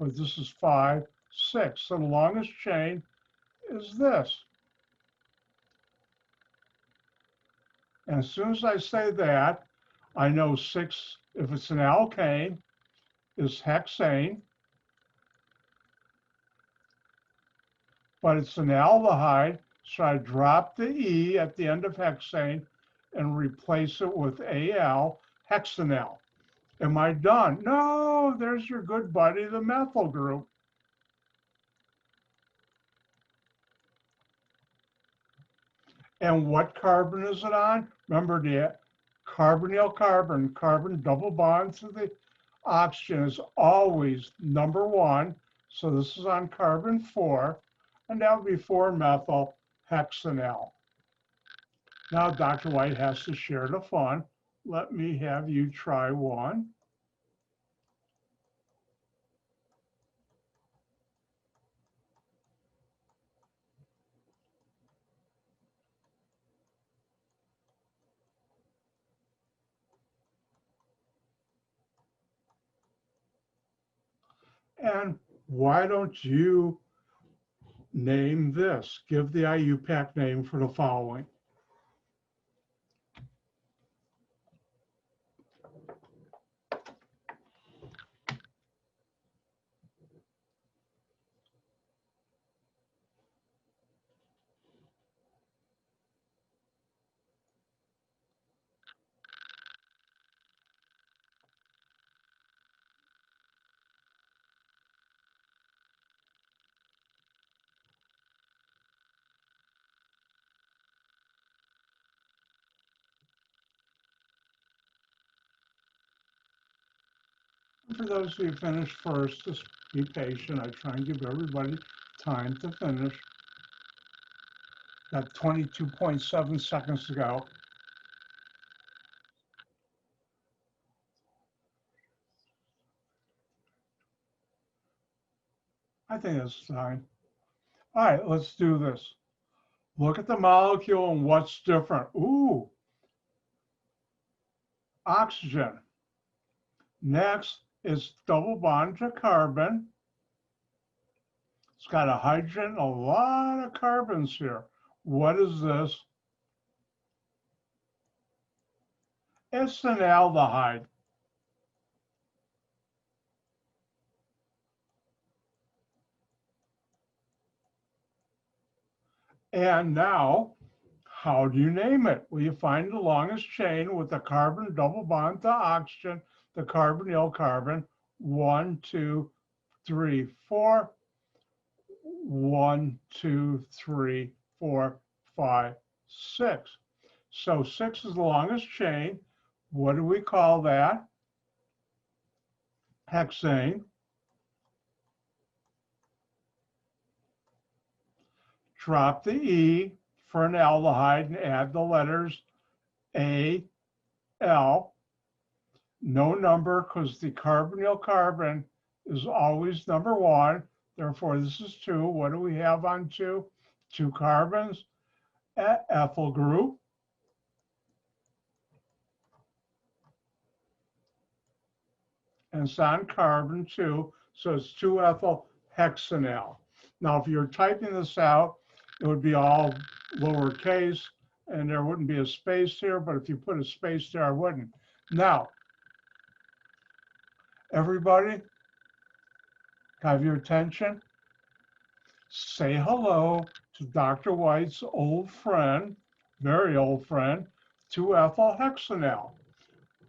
but this is 5, 6. So the longest chain is this. And as soon as I say that, I know 6, if it's an alkane, is hexane. But it's an aldehyde, so I drop the E at the end of hexane and replace it with Al, hexanal. Am I done? No, there's your good buddy, the methyl group. And what carbon is it on? Remember, the carbonyl carbon, carbon double bond to the oxygen is always number 1. So this is on carbon 4, and that would be 4-methyl hexanal. Now Dr. White has to share the fun. Let me have you try one. And why don't you name this? Give the IUPAC name for the following. For those who finished first, just be patient. I try and give everybody time to finish. Got 22.7 seconds to go. I think that's fine. All right, let's do this. Look at the molecule and what's different. Ooh, oxygen. Next is double bond to carbon. It's got a hydrogen, a lot of carbons here. What is this? It's an aldehyde. And now, how do you name it? Well, you find the longest chain with the carbon double bond to oxygen, the carbonyl carbon, 1, 2, 3, 4. 1, 2, 3, 4, 5, 6. So 6 is the longest chain. What do we call that? Hexane. Drop the E for an aldehyde and add the letters A, L. No number because the carbonyl carbon is always number 1. Therefore, this is 2. What do we have on 2? 2 carbons. Ethyl group. and it's on carbon too, so it's 2-ethyl hexanal. Now, if you're typing this out, it would be all lowercase, and there wouldn't be a space here, but if you put a space there, I wouldn't. Now, everybody, have your attention. Say hello to Dr. White's old friend, very old friend, 2-ethyl hexanal.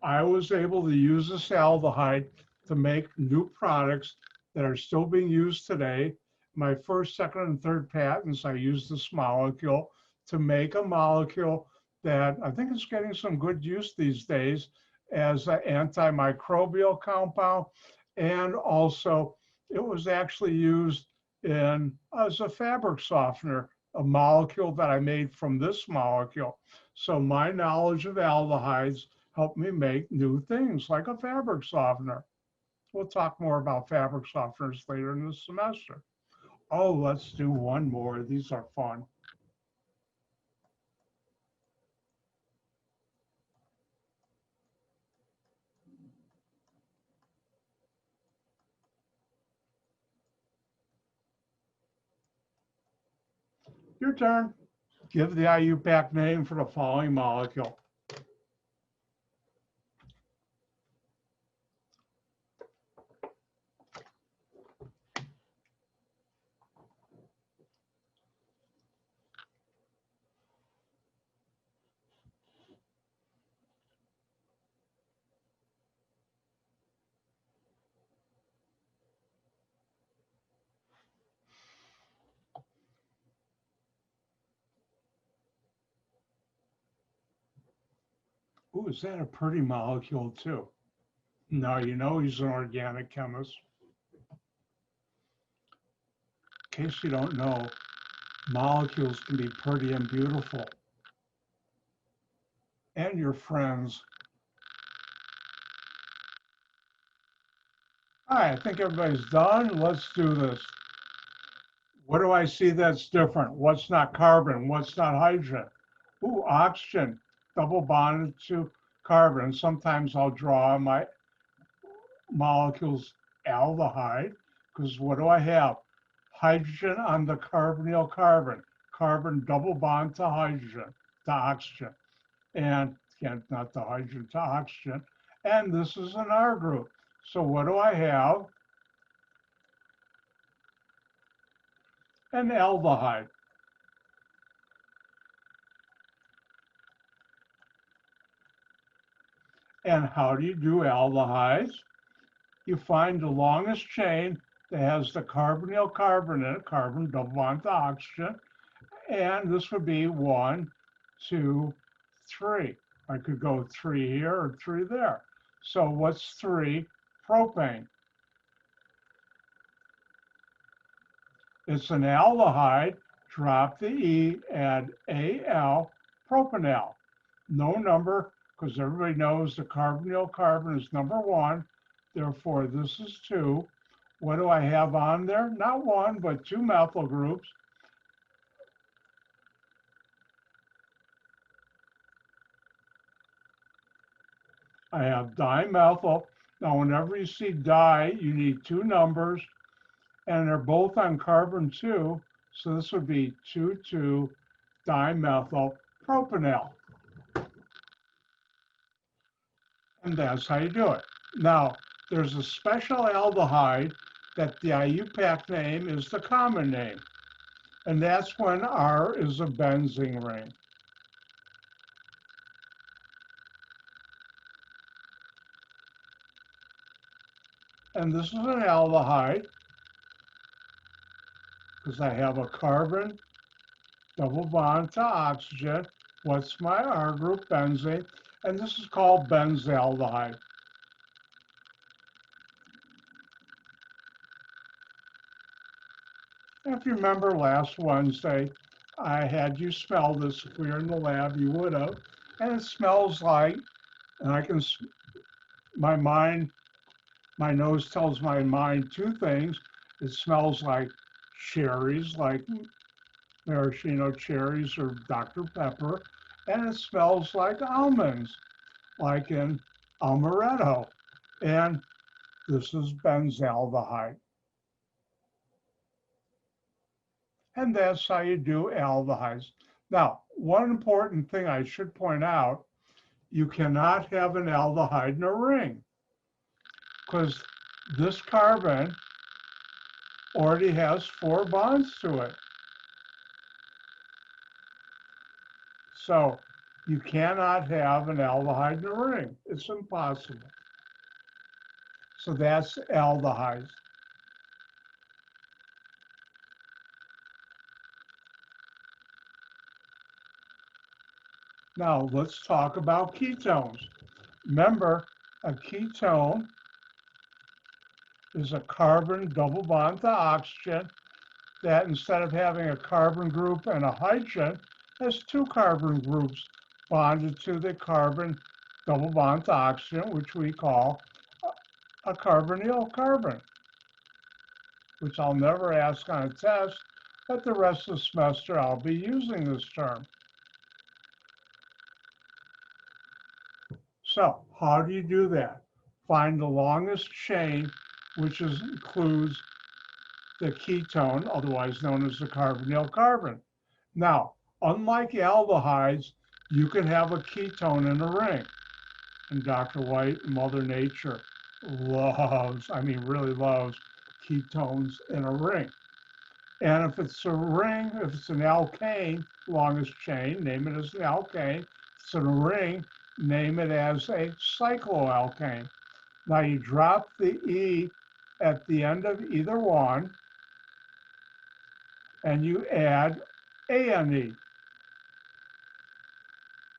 I was able to use this aldehyde to make new products that are still being used today. My first, second, and third patents, I used this molecule to make a molecule that I think is getting some good use these days as an antimicrobial compound. And also, it was actually used as a fabric softener, a molecule that I made from this molecule. So my knowledge of aldehydes helped me make new things like a fabric softener. We'll talk more about fabric softeners later in the semester. Oh, let's do one more. These are fun. Your turn. Give the IUPAC name for the following molecule. Ooh, is that a pretty molecule too? No, you know he's an organic chemist. In case you don't know, molecules can be pretty and beautiful. And your friends. All right, I think everybody's done. Let's do this. What do I see that's different? What's not carbon? What's not hydrogen? Ooh, oxygen, double bonded to carbon. And sometimes I'll draw my molecules aldehyde, because what do I have? Hydrogen on the carbonyl carbon. Carbon double bond to hydrogen, to oxygen. And again, not to hydrogen, to oxygen. And this is an R group. So what do I have? An aldehyde. And how do you do aldehydes? You find the longest chain that has the carbonyl carbon in it, carbon double bond to oxygen. And this would be 1, 2, 3. I could go 3 here or 3 there. So what's 3? Propane. It's an aldehyde. Drop the E, add Al, propanal. No number, because everybody knows the carbonyl carbon is number 1. Therefore, this is 2. What do I have on there? Not 1, but 2 methyl groups. I have dimethyl. Now, whenever you see di, you need 2 numbers, and they're both on carbon 2. So this would be 2,2-dimethyl propanal. And that's how you do it. Now, there's a special aldehyde that the IUPAC name is the common name. And that's when R is a benzene ring. And this is an aldehyde because I have a carbon double bond to oxygen. What's my R group? Benzene. And this is called benzaldehyde. If you remember last Wednesday, I had you smell this. If we were in the lab, you would have. And it smells like, and I can, my nose tells my mind 2 things. It smells like cherries, like maraschino cherries or Dr. Pepper. And it smells like almonds, like in amaretto. And This is benzaldehyde. And that's how you do aldehydes. Now, one important thing I should point out, you cannot have an aldehyde in a ring because this carbon already has 4 bonds to it. So you cannot have an aldehyde in a ring. It's impossible. So that's aldehydes. Now let's talk about ketones. Remember, a ketone is a carbon double bond to oxygen that instead of having a carbon group and a hydrogen, has 2 carbon groups bonded to the carbon double bond to oxygen, which we call a carbonyl carbon, which I'll never ask on a test, but the rest of the semester I'll be using this term. So how do you do that? Find the longest chain, which includes the ketone, otherwise known as the carbonyl carbon. Now, unlike aldehydes, you can have a ketone in a ring. And Dr. White, Mother Nature, loves, really loves ketones in a ring. And if it's a ring, if it's an alkane, longest chain, name it as an alkane. If it's in a ring, name it as a cycloalkane. Now you drop the E at the end of either one, and you add ANE.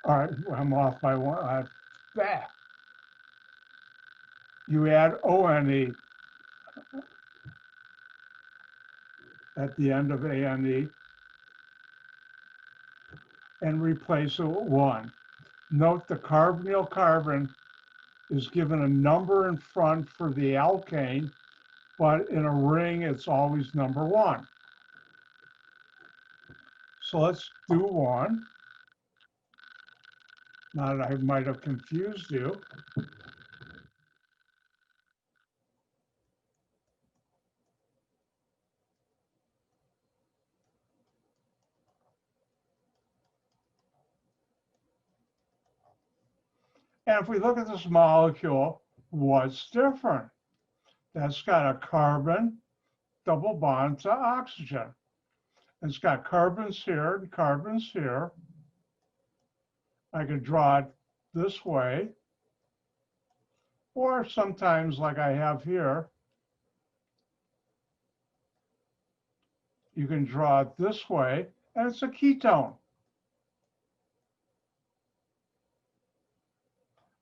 All right, I'm off by one. You add ONE at the end of ANE and replace it with 1. Note the carbonyl carbon is given a number in front for the alkane, but in a ring, it's always number 1. So let's do 1. Now that I might have confused you. And if we look at this molecule, what's different? That's got a carbon double bond to oxygen. It's got carbons here and carbons here. I can draw it this way, or sometimes like I have here, you can draw it this way, and it's a ketone.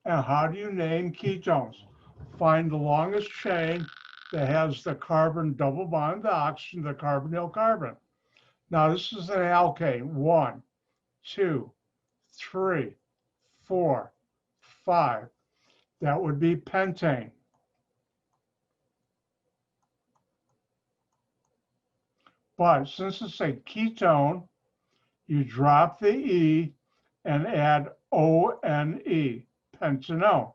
And how do you name ketones? Find the longest chain that has the carbon double bond to oxygen, the carbonyl carbon. Now this is an alkane. 1, 2, 3, 4, 5. That would be pentane. But since it's a ketone, you drop the E and add ONE, pentanone.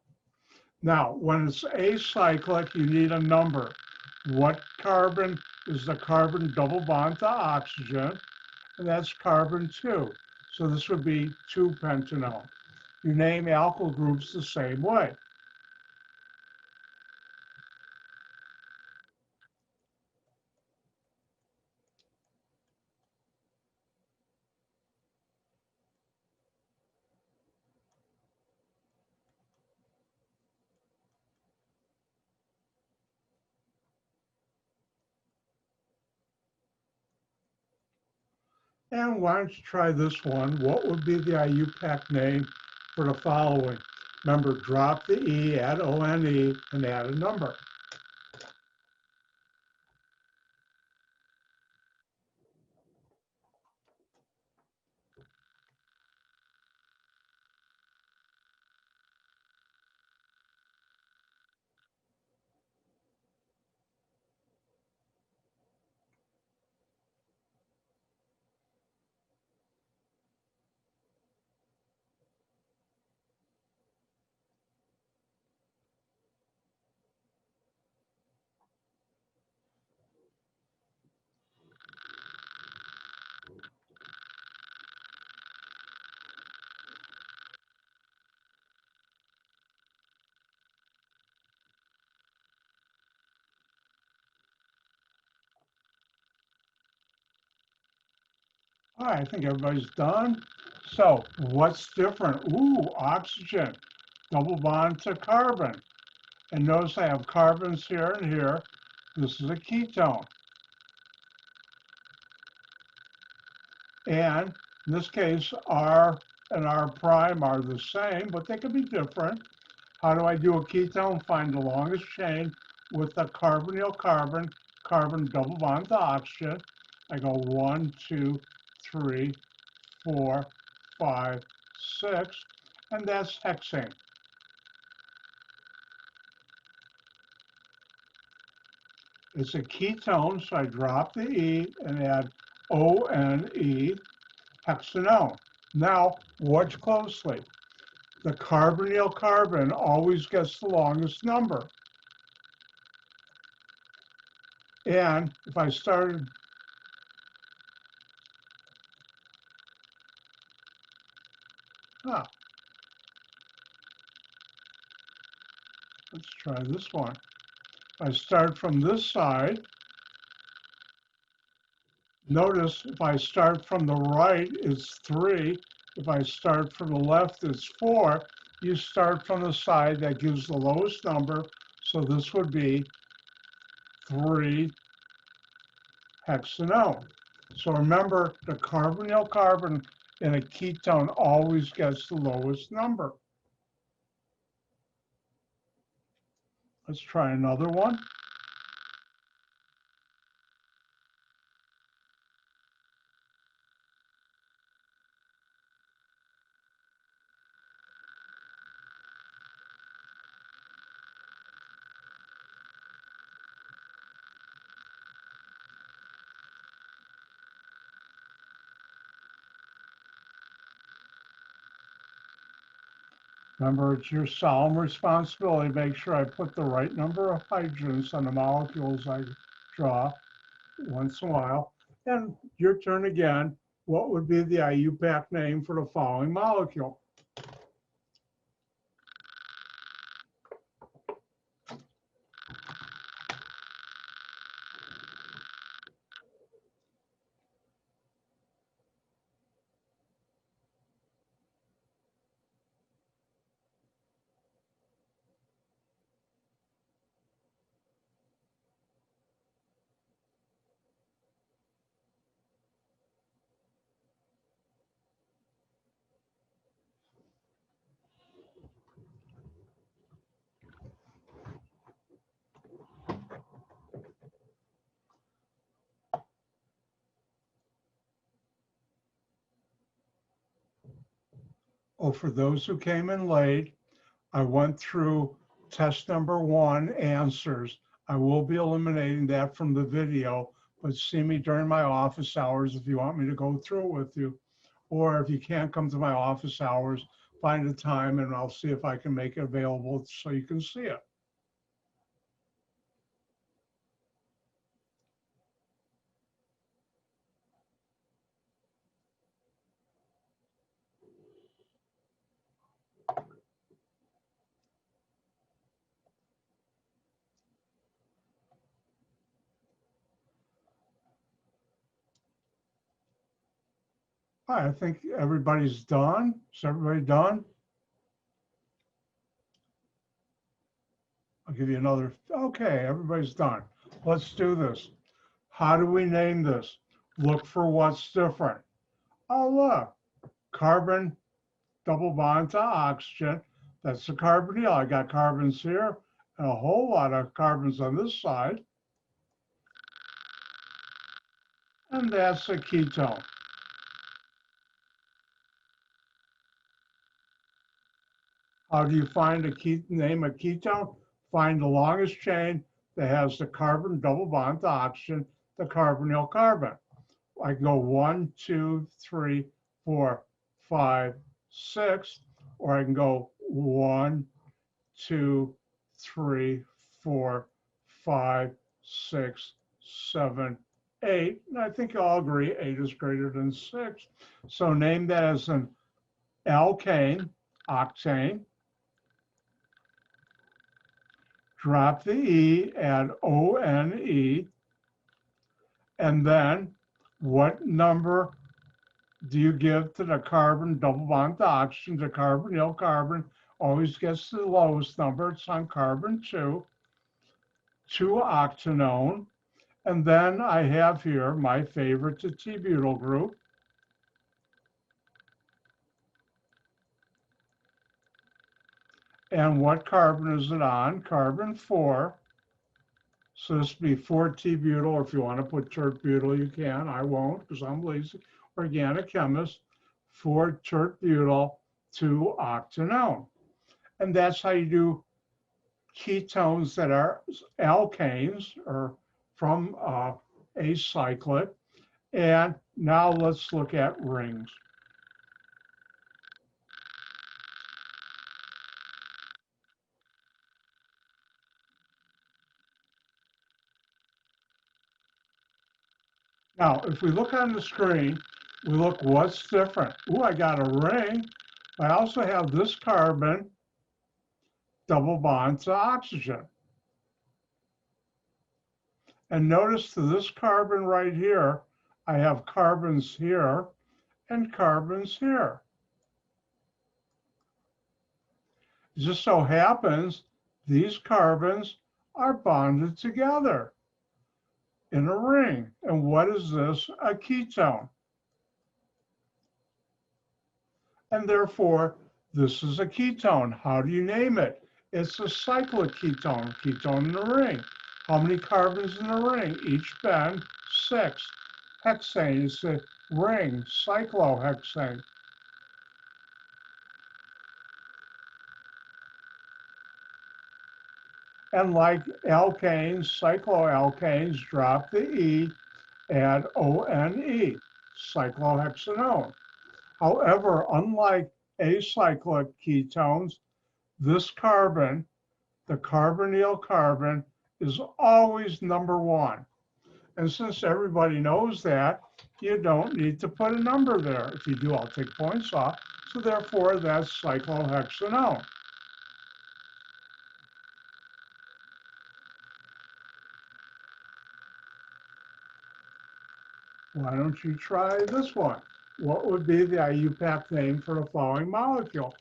Now, when it's acyclic, you need a number. What carbon is the carbon double bond to oxygen? And that's carbon 2. So this would be 2-pentanone. You name alkyl groups the same way. And why don't you try this one? What would be the IUPAC name for the following? Remember, drop the E, add ONE, and add a number. All right, I think everybody's done. So what's different? Ooh, oxygen, double bond to carbon. And notice I have carbons here and here. This is a ketone. And in this case, R and R prime are the same, but they can be different. How do I do a ketone? Find the longest chain with the carbonyl carbon, carbon double bond to oxygen. I go 1, 2, 3, 4, 5, 6, and that's hexane. It's a ketone, so I drop the E and add O-N-E, hexanone. Now, watch closely. The carbonyl carbon always gets the longest number. And if I started, let's try this one. If I start from this side, notice if I start from the right, it's 3. If I start from the left, it's 4. You start from the side that gives the lowest number. So this would be 3 hexanone. So remember, the carbonyl carbon in a ketone always gets the lowest number. Let's try another one. Remember, it's your solemn responsibility to make sure I put the right number of hydrogens on the molecules I draw once in a while. And your turn again. What would be the IUPAC name for the following molecule? Oh, for those who came in late, I went through test number 1 answers. I will be eliminating that from the video, but see me during my office hours if you want me to go through it with you. Or if you can't come to my office hours, find a time and I'll see if I can make it available so you can see it. All right, I think everybody's done. Is everybody done? I'll give you another. Okay, everybody's done. Let's do this. How do we name this? Look for what's different. Oh, look, carbon double bond to oxygen. That's the carbonyl. I got carbons here and a whole lot of carbons on this side. And that's a ketone. How do you find name a ketone? Find the longest chain that has the carbon double bond to oxygen, the carbonyl carbon. I can go 1, 2, 3, 4, 5, 6, or I can go 1, 2, 3, 4, 5, 6, 7, 8, and I think you all agree 8 is greater than 6. So name that as an alkane, octane. Drop the E, add ONE, and then what number do you give to the carbon double bond to oxygen? The carbonyl carbon always gets the lowest number. It's on carbon 2, 2-octanone. And then I have here my favorite, the T-butyl group. And what carbon is it on? Carbon 4. So this would be 4-T-butyl, or if you want to put tert-butyl, you can. I won't because I'm lazy. Organic chemist, 4-tert-butyl, 2-octanone. And that's how you do ketones that are alkanes or from acyclic. And now let's look at rings. Now, if we look on the screen, we look what's different. Ooh, I got a ring. I also have this carbon double bond to oxygen. And notice to this carbon right here, I have carbons here and carbons here. It just so happens these carbons are bonded together in a ring. And what is this? A ketone. And therefore, this is a ketone. How do you name it? It's a cyclic ketone, ketone in a ring. How many carbons in a ring? Each bend, 6. Hexane is a ring, cyclohexane. And like alkanes, cycloalkanes, drop the E, add ONE, cyclohexanone. However, unlike acyclic ketones, this carbon, the carbonyl carbon, is always number 1. And since everybody knows that, you don't need to put a number there. If you do, I'll take points off. So therefore, that's cyclohexanone. Why don't you try this one? What would be the IUPAC name for the following molecule?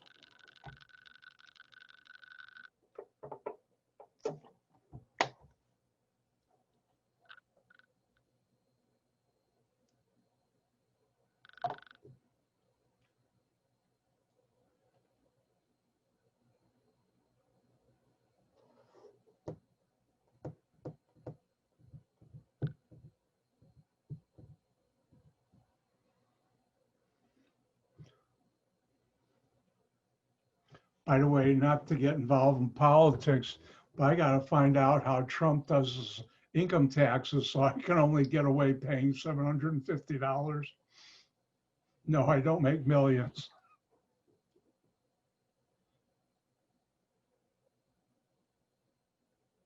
By the way, not to get involved in politics, but I got to find out how Trump does his income taxes so I can only get away paying $750. No, I don't make millions.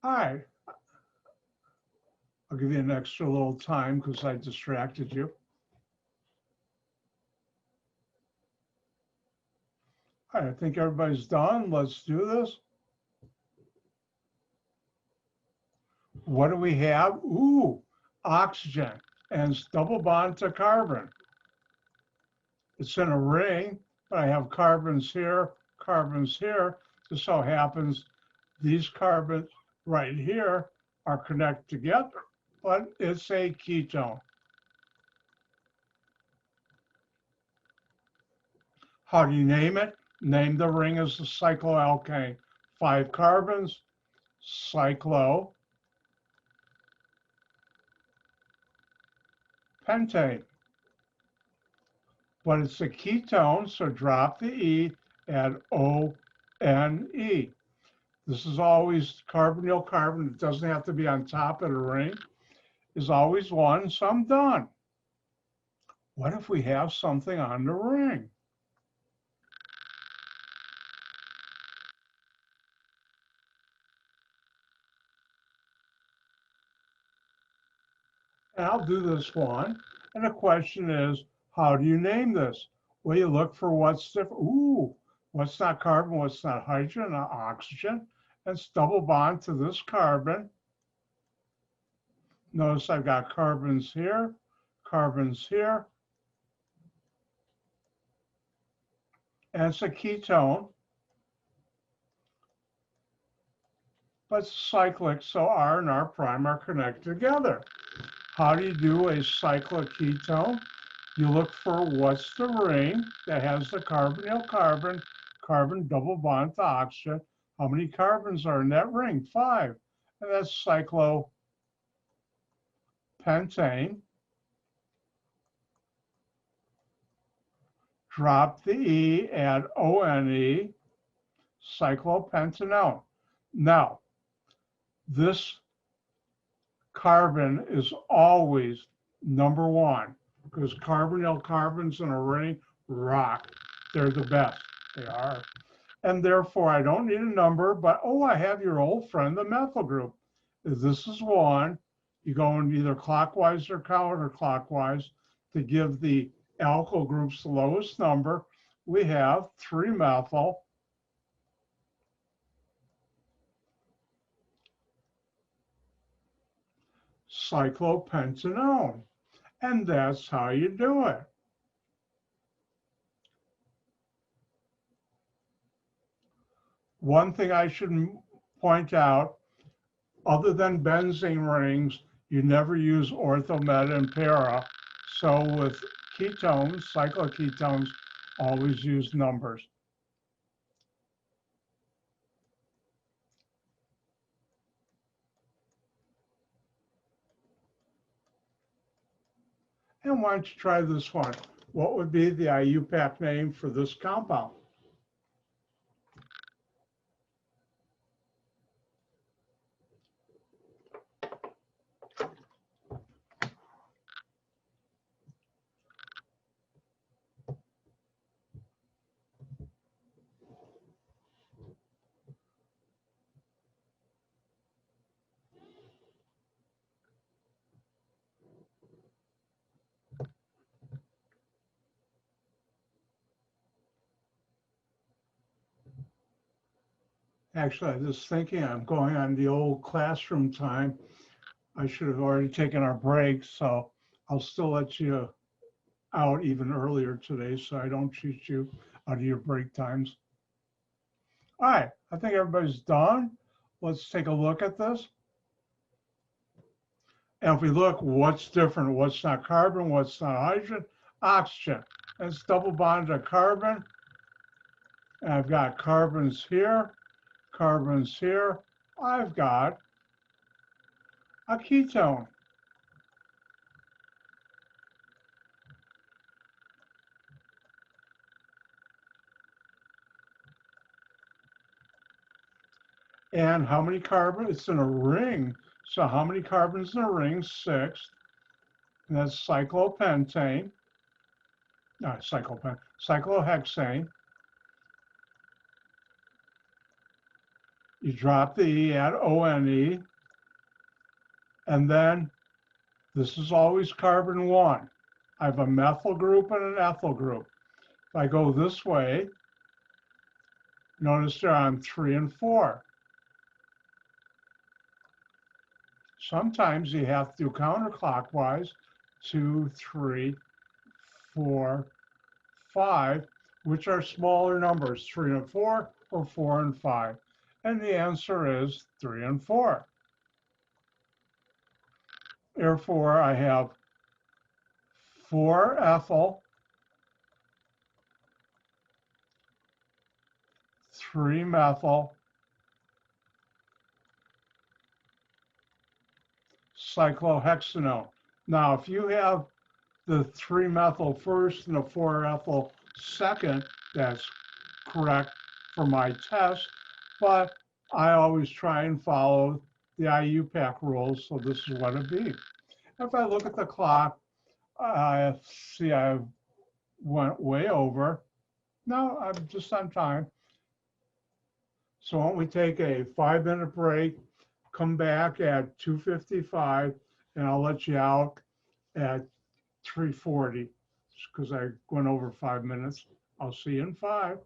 All right, I'll give you an extra little time because I distracted you. All right, I think everybody's done. Let's do this. What do we have? Ooh, oxygen and it's double bond to carbon. It's in a ring, but I have carbons here, carbons here. Just so happens these carbons right here are connected together, but it's a ketone. How do you name it? Name the ring as the cycloalkane. 5 carbons, cyclo, pentane. But it's a ketone, so drop the E, add ONE. This is always carbonyl carbon. It doesn't have to be on top of the ring. Is always 1, so I'm done. What if we have something on the ring? And I'll do this one. And the question is, how do you name this? Well, you look for what's different. Ooh, what's not carbon, what's not hydrogen, not oxygen. And it's double bond to this carbon. Notice I've got carbons here, and it's a ketone, but it's cyclic, so R and R prime are connected together. How do you do a cyclic ketone? You look for what's the ring that has the carbonyl carbon, carbon double bond to oxygen. How many carbons are in that ring? 5. And that's cyclopentane. Drop the E, add ONE, cyclopentanone. Now, this carbon is always number 1 because carbonyl carbons in a ring rock. They're the best. They are. And therefore, I don't need a number, but oh, I have your old friend, the methyl group. If this is 1, you go in either clockwise or counterclockwise to give the alkyl groups the lowest number. We have 3-methyl cyclopentanone. And that's how you do it. One thing I should point out, other than benzene rings, you never use ortho, meta, and para. So with ketones, cycloketones, always use numbers. And why don't you try this one? What would be the IUPAC name for this compound? Actually, I was thinking I'm going on the old classroom time. I should have already taken our break, so I'll still let you out even earlier today so I don't cheat you out of your break times. All right, I think everybody's done. Let's take a look at this. And if we look, what's different? What's not carbon? What's not hydrogen? Oxygen. It's double bond to carbon. And I've got carbons here, carbons here. I've got a ketone. And how many carbons? It's in a ring. So how many carbons in a ring? 6. And that's cyclopentane. Cyclohexane. You drop the E, add ONE. And then this is always carbon 1. I have a methyl group and an ethyl group. If I go this way, notice there I'm 3 and 4. Sometimes you have to do counterclockwise, 2, 3, 4, 5, which are smaller numbers, 3 and 4 or 4 and 5. And the answer is 3 and 4. Therefore, I have 4-ethyl, 3-methyl, cyclohexanone. Now, if you have the 3-methyl first and the 4-ethyl second, that's correct for my test, but I always try and follow the IUPAC rules, so this is what it'd be. If I look at the clock, I see I went way over. No, I'm just on time. So why don't we take a 5-minute break, come back at 2:55, and I'll let you out. at 3:40, because I went over 5 minutes. I'll see you in 5.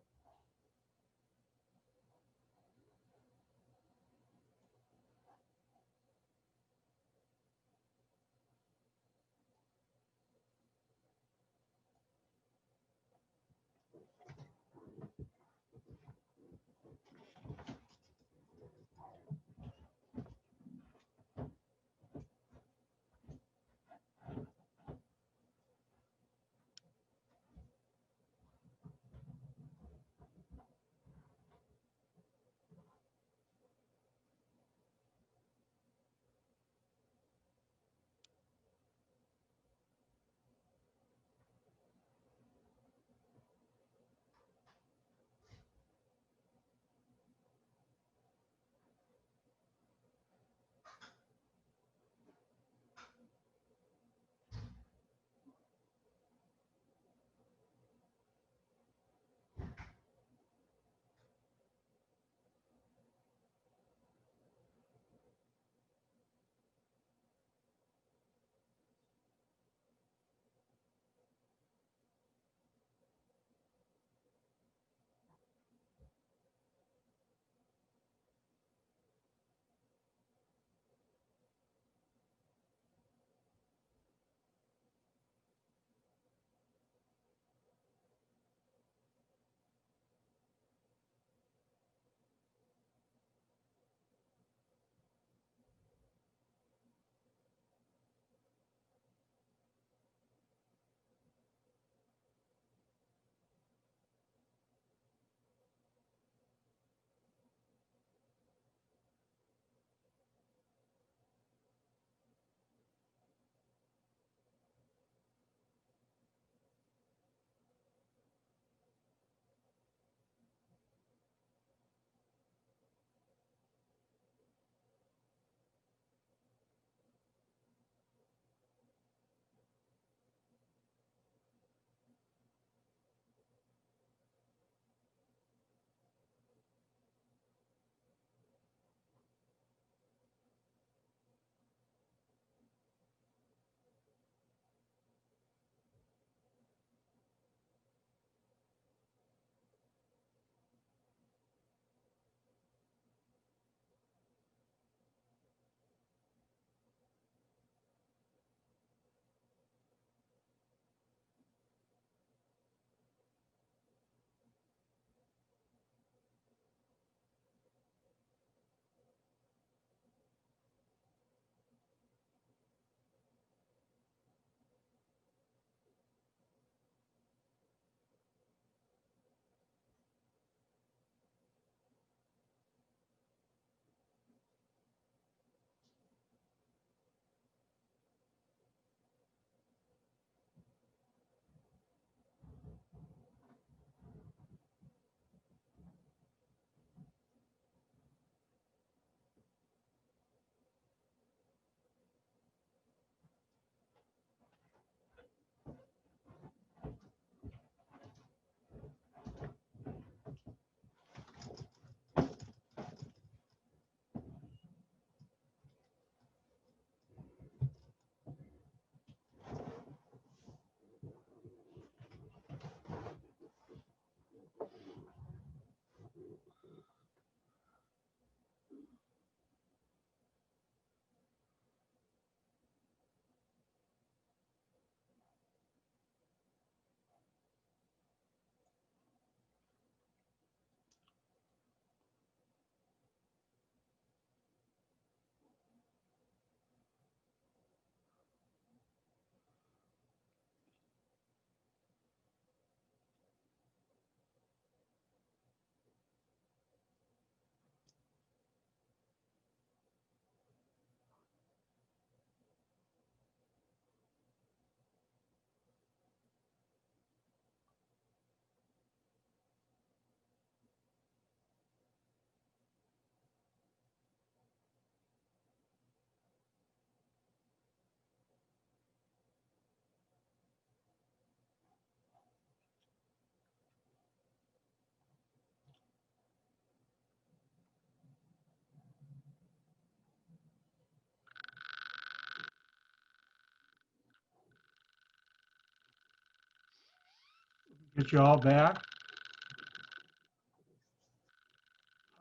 Get you all back.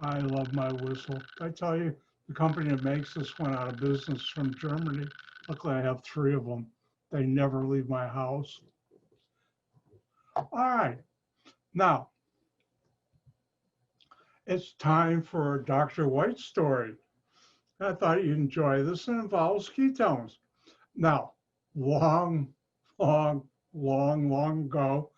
I love my whistle. I tell you, the company that makes this went out of business from Germany. Luckily, I have 3 of them. They never leave my house. All right, now it's time for Dr. White's story. I thought you'd enjoy this. It involves ketones. Now, long, long ago,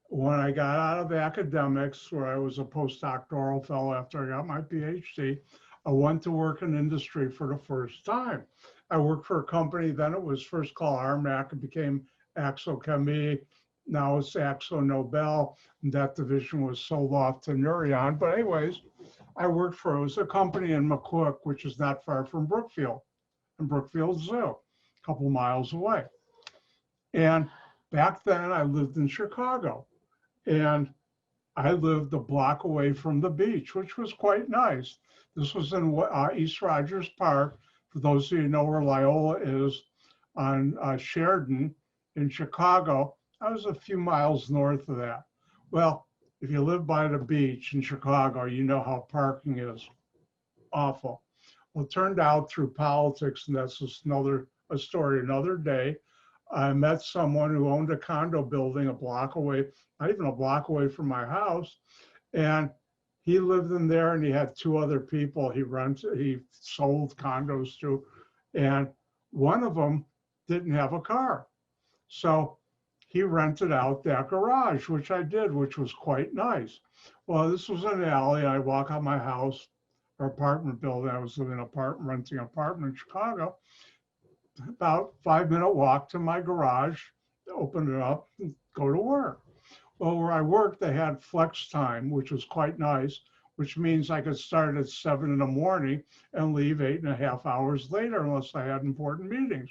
when I got out of academics, where I was a postdoctoral fellow after I got my PhD, I went to work in industry for the first time. I worked for a company, then it was first called Armac, it became Axochemy, now it's Akzo Nobel, and that division was sold off to Nourion. But anyways, I worked for, it was a company in McCook, which is not far from Brookfield, and Brookfield Zoo, a couple miles away. And back then I lived in Chicago, and I lived a block away from the beach, which was quite nice. This was in East Rogers Park. For those of you who know where Loyola is, on Sheridan in Chicago. I was a few miles north of that. Well, if you live by the beach in Chicago, you know how parking is. Awful. Well, it turned out through politics, and that's just a story another day, I met someone who owned a condo building a block away, not even a block away from my house. And he lived in there, and he had 2 other people he sold condos to. And one of them didn't have a car. So he rented out that garage, which I did, which was quite nice. Well, this was an alley. I walk out my house or apartment building. I was living in an apartment, renting an apartment in Chicago. About 5-minute walk to my garage, open it up and go to work. Well, where I worked, they had flex time, which was quite nice, which means I could start at 7 in the morning and leave 8.5 hours later unless I had important meetings,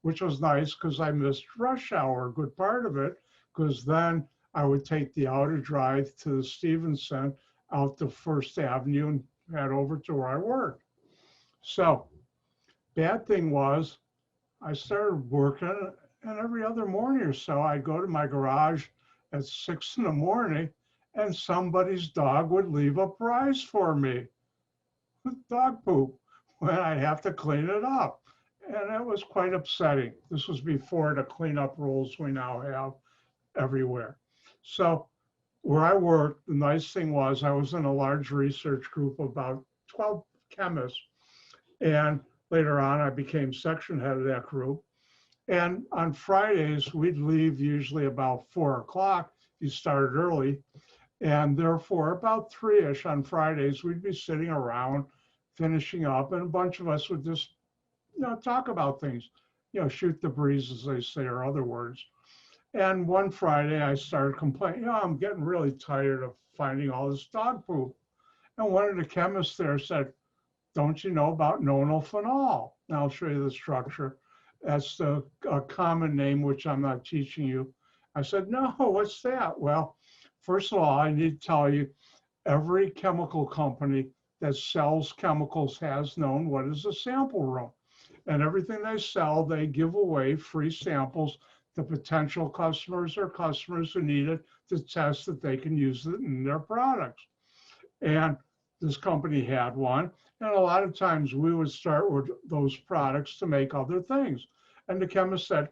which was nice because I missed rush hour, a good part of it, because then I would take the outer drive to Stevenson out to First Avenue and head over to where I worked. So bad thing was I started working, and every other morning or so I'd go to my garage at 6 in the morning and somebody's dog would leave a prize for me, dog poop, when I'd have to clean it up. And that was quite upsetting. This was before the cleanup rules we now have everywhere. So where I worked, the nice thing was I was in a large research group of about 12 chemists. And later on, I became section head of that group. And on Fridays, we'd leave usually about 4 o'clock. You started early. And therefore, about 3-ish on Fridays, we'd be sitting around finishing up. And a bunch of us would just, talk about things, shoot the breeze, as they say, or other words. And one Friday, I started complaining, I'm getting really tired of finding all this dog poop. And one of the chemists there said, don't you know about nonylphenol? Now I'll show you the structure. That's a common name, which I'm not teaching you. I said, no, what's that? Well, first of all, I need to tell you, every chemical company that sells chemicals has known what is a sample room. And everything they sell, they give away free samples to potential customers or customers who need it to test that they can use it in their products. And this company had one. And a lot of times we would start with those products to make other things. And the chemist said,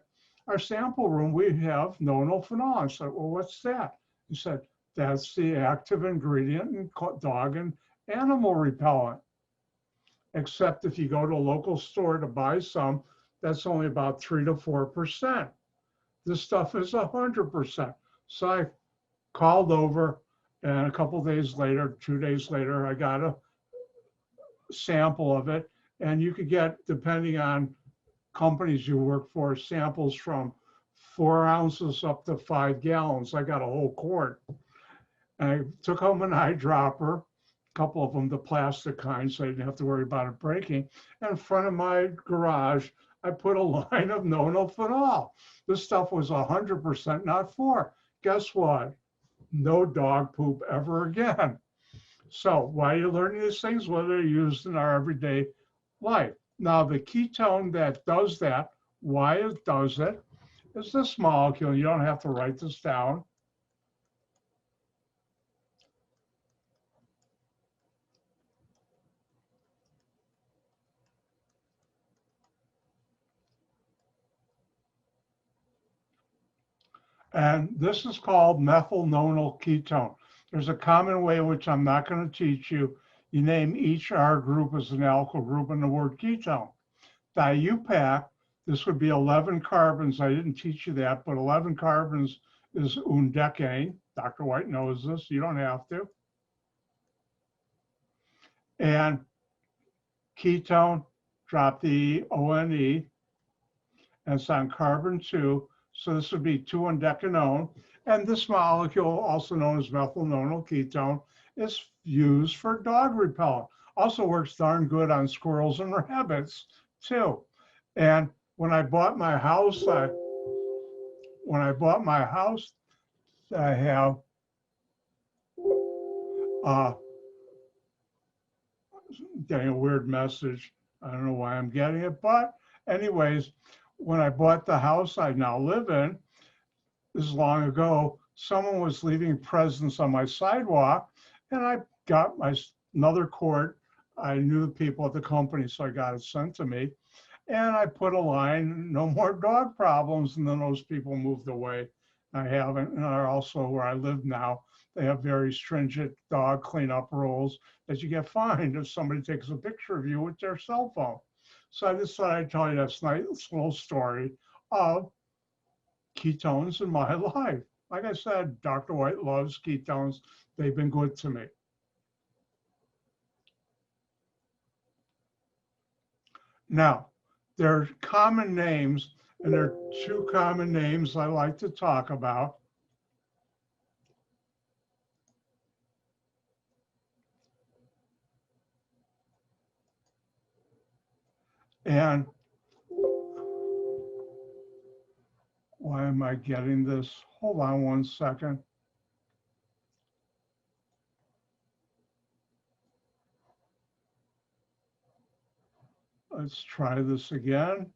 our sample room, we have nonylphenol. I said, well, what's that? He said, that's the active ingredient in dog and animal repellent. Except if you go to a local store to buy some, that's only about 3 to 4%. This stuff is 100%. So I called over, and a couple of days later, 2 days later, I got a sample of it. And you could get, depending on companies you work for, samples from 4 ounces up to 5 gallons. I got a whole quart. And I took home an eyedropper, a couple of them, the plastic kind, so I didn't have to worry about it breaking. And in front of my garage, I put a line of nonylphenol. This stuff was 100%, not 4. Guess what? No dog poop ever again. So why are you learning these things? Well, they're used in our everyday life. Now, the ketone that does that, why it does it, is this molecule. You don't have to write this down. And this is called methylnonyl ketone. There's a common way, which I'm not going to teach you. You name each R group as an alkyl group in the word ketone. Diupac, this would be 11 carbons. I didn't teach you that, but 11 carbons is undecane. Dr. White knows this. You don't have to. And ketone, drop the O-N-E, and it's on carbon 2. So this would be 2-undecanone. And this molecule, also known as methylnonyl ketone, is used for dog repellent. Also works darn good on squirrels and rabbits too. And when I bought my house, I have getting a weird message. I don't know why I'm getting it, but anyways, when I bought the house I now live in, this is long ago, someone was leaving presents on my sidewalk, and I got another quart. I knew the people at the company, so I got it sent to me. And I put a line, no more dog problems, and then those people moved away. I haven't, and also where I live now, they have very stringent dog cleanup rules that you get fined if somebody takes a picture of you with their cell phone. So I just thought I'd tell you that nice little story of ketones in my life. Like I said, Dr. White loves ketones. They've been good to me. Now, there are common names, and there are two common names I like to talk about. And why am I getting this? Hold on one second. Let's try this again.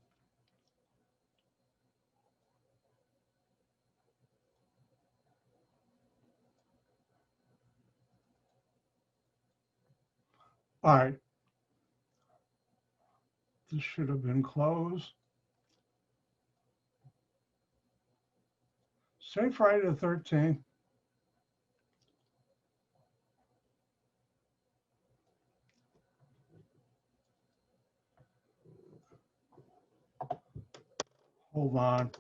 All right. This should have been closed. Say Friday the 13th. Hold on.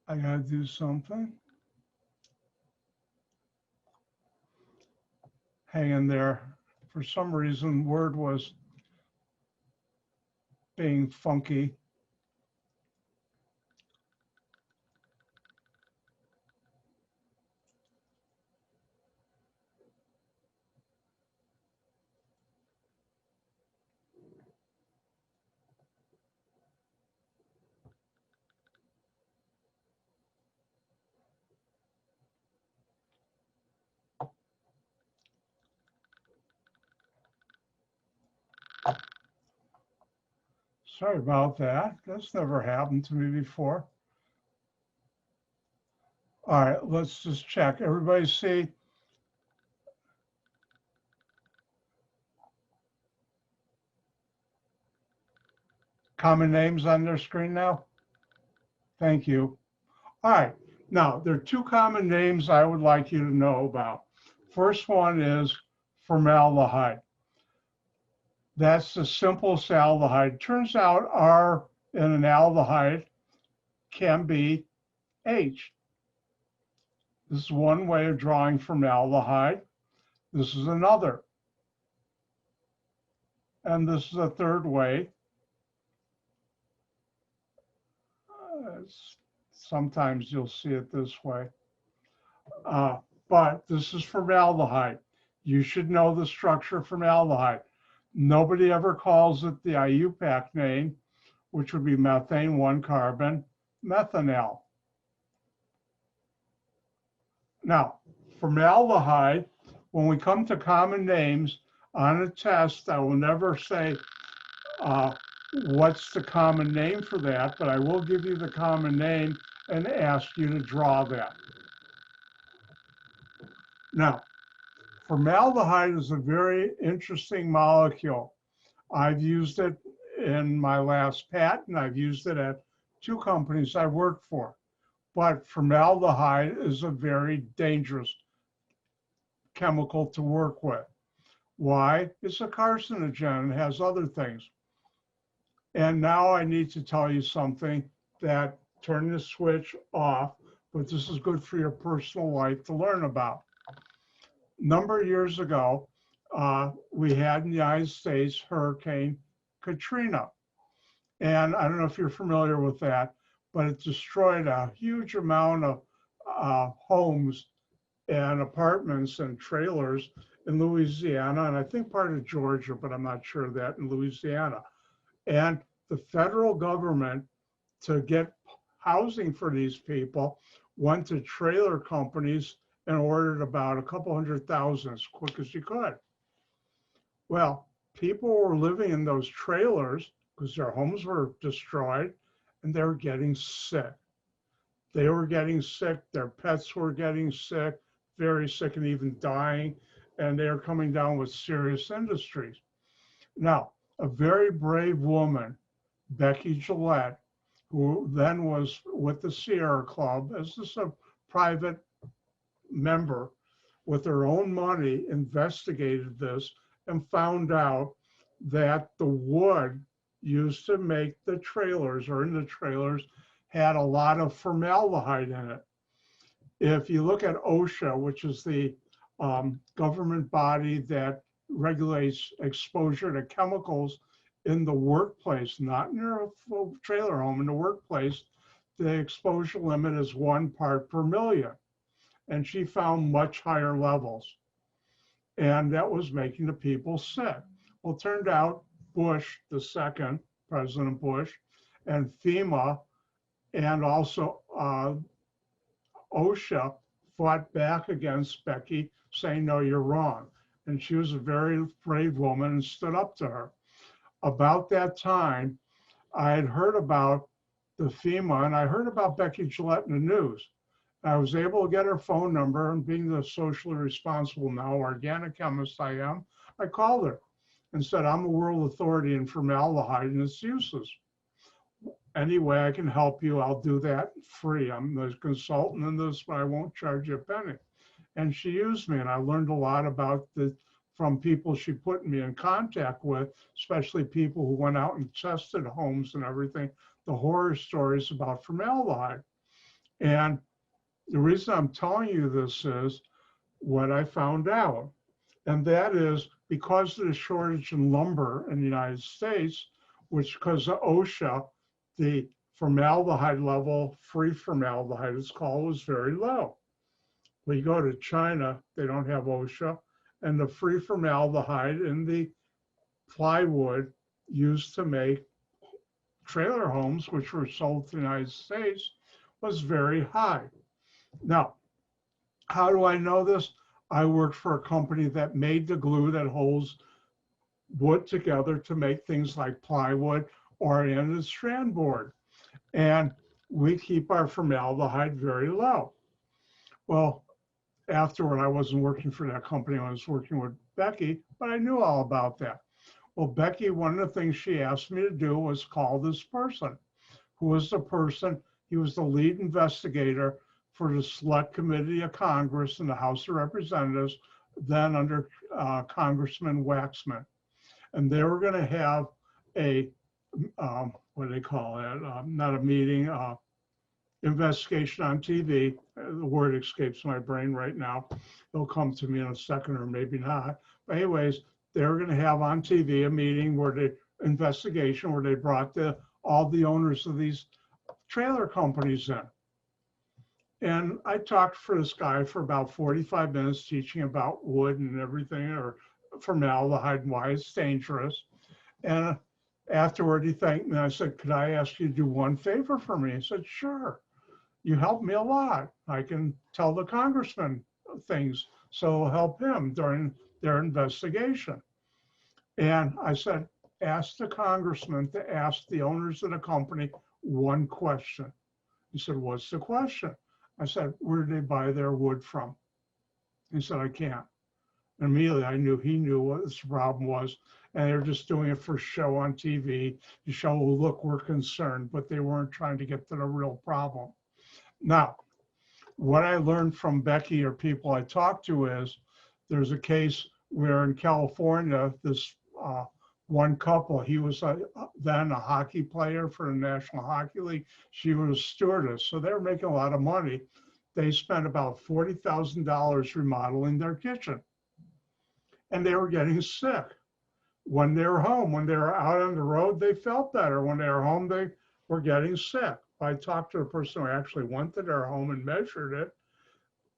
I gotta do something. Hang in there. For some reason, Word was being funky. Sorry about that. That's never happened to me before. All right, let's just check. Everybody see? Common names on their screen now? Thank you. All right, now there are two common names I would like you to know about. First one is formaldehyde. That's the simplest aldehyde. Turns out R in an aldehyde can be H. This is one way of drawing formaldehyde. This is another. And this is a third way. Sometimes you'll see it this way. But this is formaldehyde. You should know the structure of formaldehyde. Nobody ever calls it the IUPAC name, which would be methane, 1 carbon, methanol. Now, formaldehyde, when we come to common names on a test, I will never say what's the common name for that, but I will give you the common name and ask you to draw that. Now, formaldehyde is a very interesting molecule. I've used it in my last patent. I've used it at 2 companies I worked for. But formaldehyde is a very dangerous chemical to work with. Why? It's a carcinogen and has other things. And now I need to tell you something that turn the switch off, but this is good for your personal life to learn about. A number of years ago, we had in the United States Hurricane Katrina. And I don't know if you're familiar with that, but it destroyed a huge amount of homes and apartments and trailers in Louisiana, and I think part of Georgia, but I'm not sure of that, in Louisiana. And the federal government, to get housing for these people, went to trailer companies and ordered about a couple 100,000 as quick as you could. Well, people were living in those trailers because their homes were destroyed and they were getting sick. They were getting sick, their pets were getting sick, very sick and even dying, and they are coming down with serious industries. Now, a very brave woman, Becky Gillette, who then was with the Sierra Club as just a private member, with her own money, investigated this and found out that the wood used to make the trailers, or in the trailers, had a lot of formaldehyde in it. If you look at OSHA, which is the government body that regulates exposure to chemicals in the workplace, not in your trailer home, in the workplace, the exposure limit is 1 part per million. And she found much higher levels. And that was making the people sick. Well, it turned out Bush, the second, President Bush, and FEMA, and also OSHA fought back against Becky, saying, no, you're wrong. And she was a very brave woman and stood up to her. About that time, I had heard about the FEMA, and I heard about Becky Gillette in the news. I was able to get her phone number, and being the socially responsible now organic chemist I am, I called her and said, I'm a world authority in formaldehyde and its uses. Any way I can help you, I'll do that free. I'm the consultant in this, but I won't charge you a penny. And she used me, and I learned a lot about from people she put me in contact with, especially people who went out and tested homes and everything, the horror stories about formaldehyde. And the reason I'm telling you this is what I found out. And that is because of the shortage in lumber in the United States, which because of OSHA, the formaldehyde level, free formaldehyde it's called, was very low. When you go to China, they don't have OSHA, and the free formaldehyde in the plywood used to make trailer homes, which were sold to the United States, was very high. Now, how do I know this? I worked for a company that made the glue that holds wood together to make things like plywood oriented strand board. And we keep our formaldehyde very low. Well, afterward, I wasn't working for that company. I was working with Becky, but I knew all about that. Well, Becky, one of the things she asked me to do was call this person, who was the person, he was the lead investigator for the Select Committee of Congress in the House of Representatives, then under Congressman Waxman. And they were going to have a, what do they call it? Not a meeting, investigation on TV. The word escapes my brain right now. It'll come to me in a second or maybe not. But anyways, they were going to have on TV a meeting where the investigation where they brought all the owners of these trailer companies in. And I talked for this guy for about 45 minutes, teaching about wood and everything, or formaldehyde and why it's dangerous. And afterward, he thanked me. I said, could I ask you to do one favor for me? He said, sure. You helped me a lot. I can tell the congressman things, so it'll help him during their investigation. And I said, ask the congressman to ask the owners of the company one question. He said, what's the question? I said, where did they buy their wood from? He said, I can't. And immediately I knew he knew what this problem was. And they were just doing it for show on TV to show, oh, look, we're concerned, but they weren't trying to get to the real problem. Now, what I learned from Becky or people I talked to is there's a case where in California, this one couple, he was then a hockey player for the National Hockey League. She was a stewardess, so they were making a lot of money. They spent about $40,000 remodeling their kitchen, and they were getting sick. When they were home, when they were out on the road, they felt better. When they were home, they were getting sick. I talked to a person who actually went to their home and measured it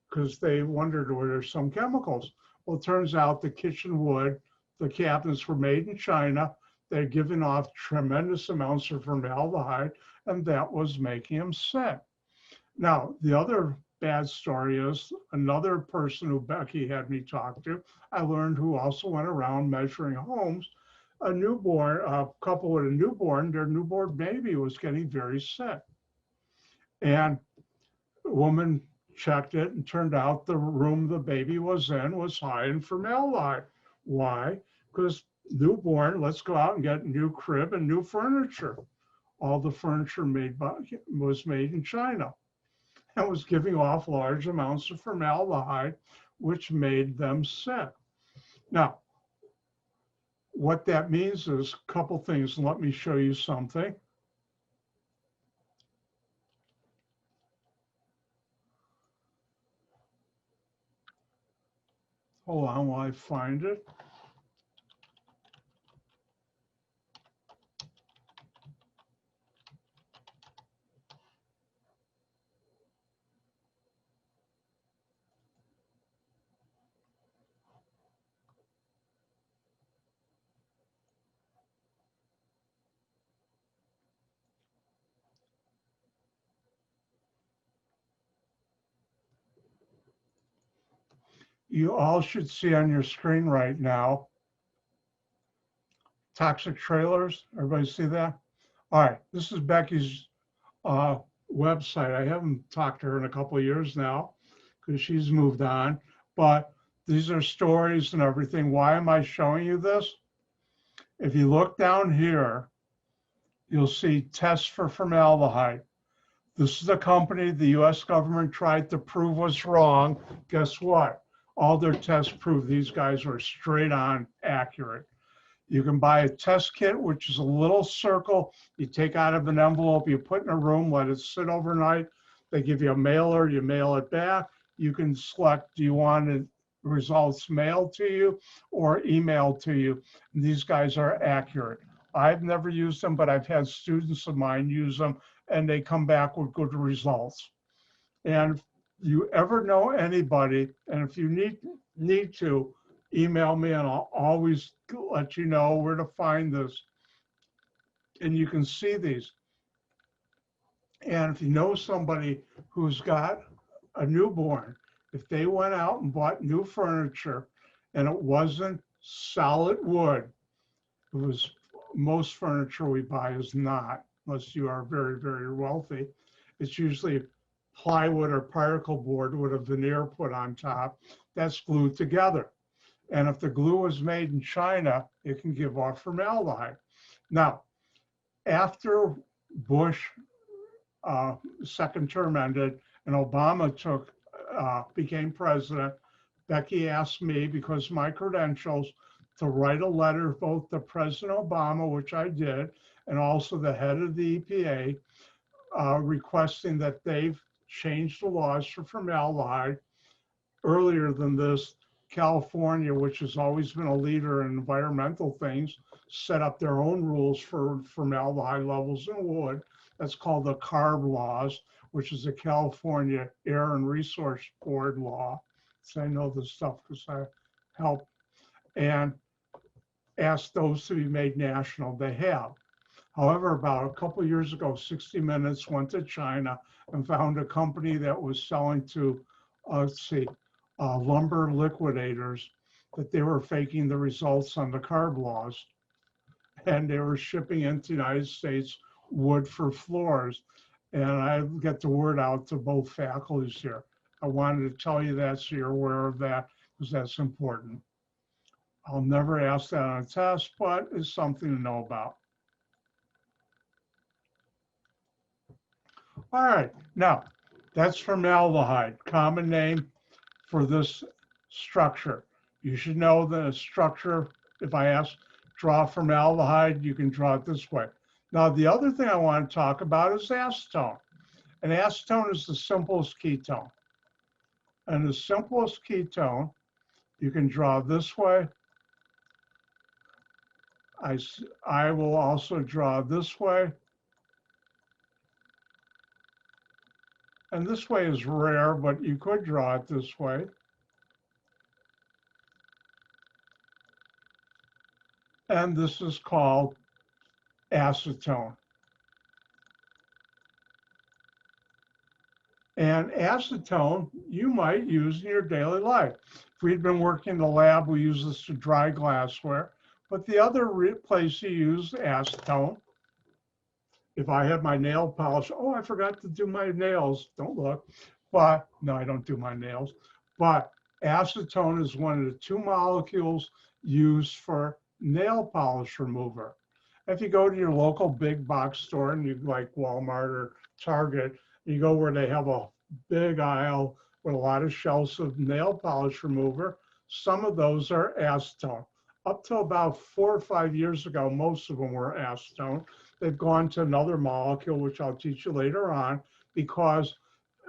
because they wondered were there some chemicals. Well, it turns out the kitchen wood, the cabinets were made in China. They're giving off tremendous amounts of formaldehyde, and that was making them sick. Now, the other bad story is another person who Becky had me talk to, I learned who also went around measuring homes, a couple with a newborn, their newborn baby was getting very sick. And the woman checked it and turned out the room the baby was in was high in formaldehyde. Why? Because newborn, let's go out and get a new crib and new furniture. All the furniture was made in China and was giving off large amounts of formaldehyde, which made them sick. Now, what that means is a couple things. Let me show you something. Hold on while I find it. You all should see on your screen right now, toxic trailers. Everybody see that? All right, this is Becky's website. I haven't talked to her in a couple of years now because she's moved on, but these are stories and everything. Why am I showing you this? If you look down here, you'll see tests for formaldehyde. This is a company the US government tried to prove was wrong. Guess what? All their tests proved these guys were straight on accurate. You can buy a test kit, which is a little circle you take out of an envelope, you put in a room, let it sit overnight. They give you a mailer, you mail it back. You can select, do you want the results mailed to you or emailed to you? And these guys are accurate. I've never used them, but I've had students of mine use them and they come back with good results. And if you ever know anybody, and if you need to, email me and I'll always let you know where to find this. And you can see these. And if you know somebody who's got a newborn, if they went out and bought new furniture and it wasn't solid wood, it was, most furniture we buy is not, unless you are very, very wealthy. It's usually plywood or particle board with a veneer put on top that's glued together. And if the glue was made in China, it can give off formaldehyde. Now, after Bush second term ended and Obama became president, Becky asked me, because of my credentials, to write a letter both to President Obama, which I did, and also the head of the EPA, requesting that they've changed the laws for formaldehyde. Earlier than this, California, which has always been a leader in environmental things, set up their own rules for formaldehyde levels in wood. That's called the CARB laws, which is the California Air and Resource Board law. So I know this stuff because I helped, and asked those to be made national. They have. However, about a couple of years ago, 60 Minutes went to China and found a company that was selling to, lumber liquidators, that they were faking the results on the CARB laws. And they were shipping into the United States wood for floors. And I get the word out to both faculties here. I wanted to tell you that so you're aware of that because that's important. I'll never ask that on a test, but it's something to know about. All right, now that's formaldehyde, common name for this structure. You should know that a structure, if I ask draw formaldehyde, you can draw it this way. Now, the other thing I want to talk about is acetone. And acetone is the simplest ketone. And the simplest ketone, you can draw this way. I will also draw this way. And this way is rare, but you could draw it this way. And this is called acetone. And acetone, you might use in your daily life. If we'd been working in the lab, we use this to dry glassware. But the other place you use acetone, if I had my nail polish, oh, I forgot to do my nails, don't look. But no, I don't do my nails. But acetone is one of the two molecules used for nail polish remover. If you go to your local big box store and you like Walmart or Target, you go where they have a big aisle with a lot of shelves of nail polish remover, some of those are acetone. Up to about 4 or 5 years ago, most of them were acetone. They've gone to another molecule, which I'll teach you later on, because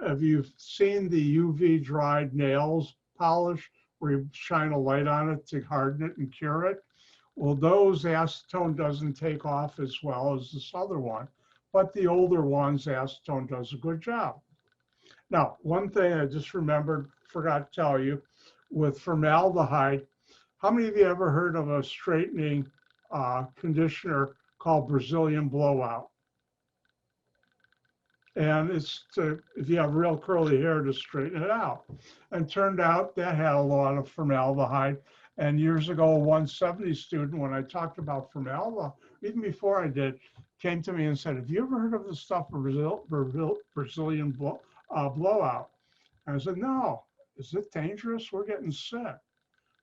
if you've seen the UV dried nails polish, where you shine a light on it to harden it and cure it, well, those acetone doesn't take off as well as this other one, but the older ones, acetone does a good job. Now, one thing I just remembered, forgot to tell you, with formaldehyde, how many of you ever heard of a straightening conditioner called Brazilian blowout? And it's to, if you have real curly hair, to straighten it out. And turned out that had a lot of formaldehyde. And years ago, a 170 student, when I talked about formaldehyde, even before I did, came to me and said, have you ever heard of the stuff Brazilian blowout? And I said, no. Is it dangerous? We're getting sick.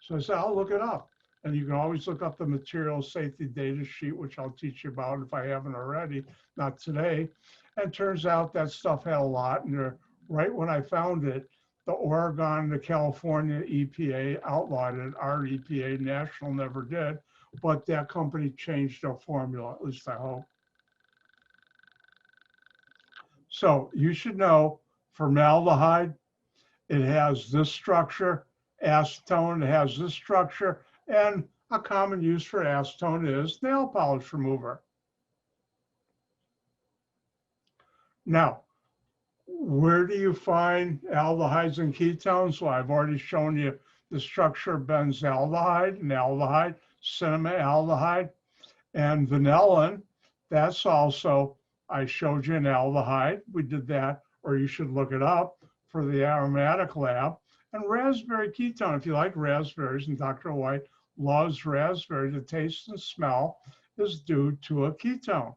So I said, I'll look it up. And you can always look up the material safety data sheet, which I'll teach you about if I haven't already, not today. And it turns out that stuff had a lot. And right when I found it, the Oregon, the California EPA outlawed it. Our EPA national never did, but that company changed their formula, at least I hope. So you should know formaldehyde, it has this structure. Acetone has this structure, and a common use for acetone is nail polish remover. Now, where do you find aldehydes and ketones? Well, I've already shown you the structure of benzaldehyde and aldehyde, cinnamaldehyde, and vanillin. That's also, I showed you an aldehyde. We did that, or you should look it up for the aromatic lab. And raspberry ketone, if you like raspberries, and Dr. White loves raspberry, the taste and smell is due to a ketone.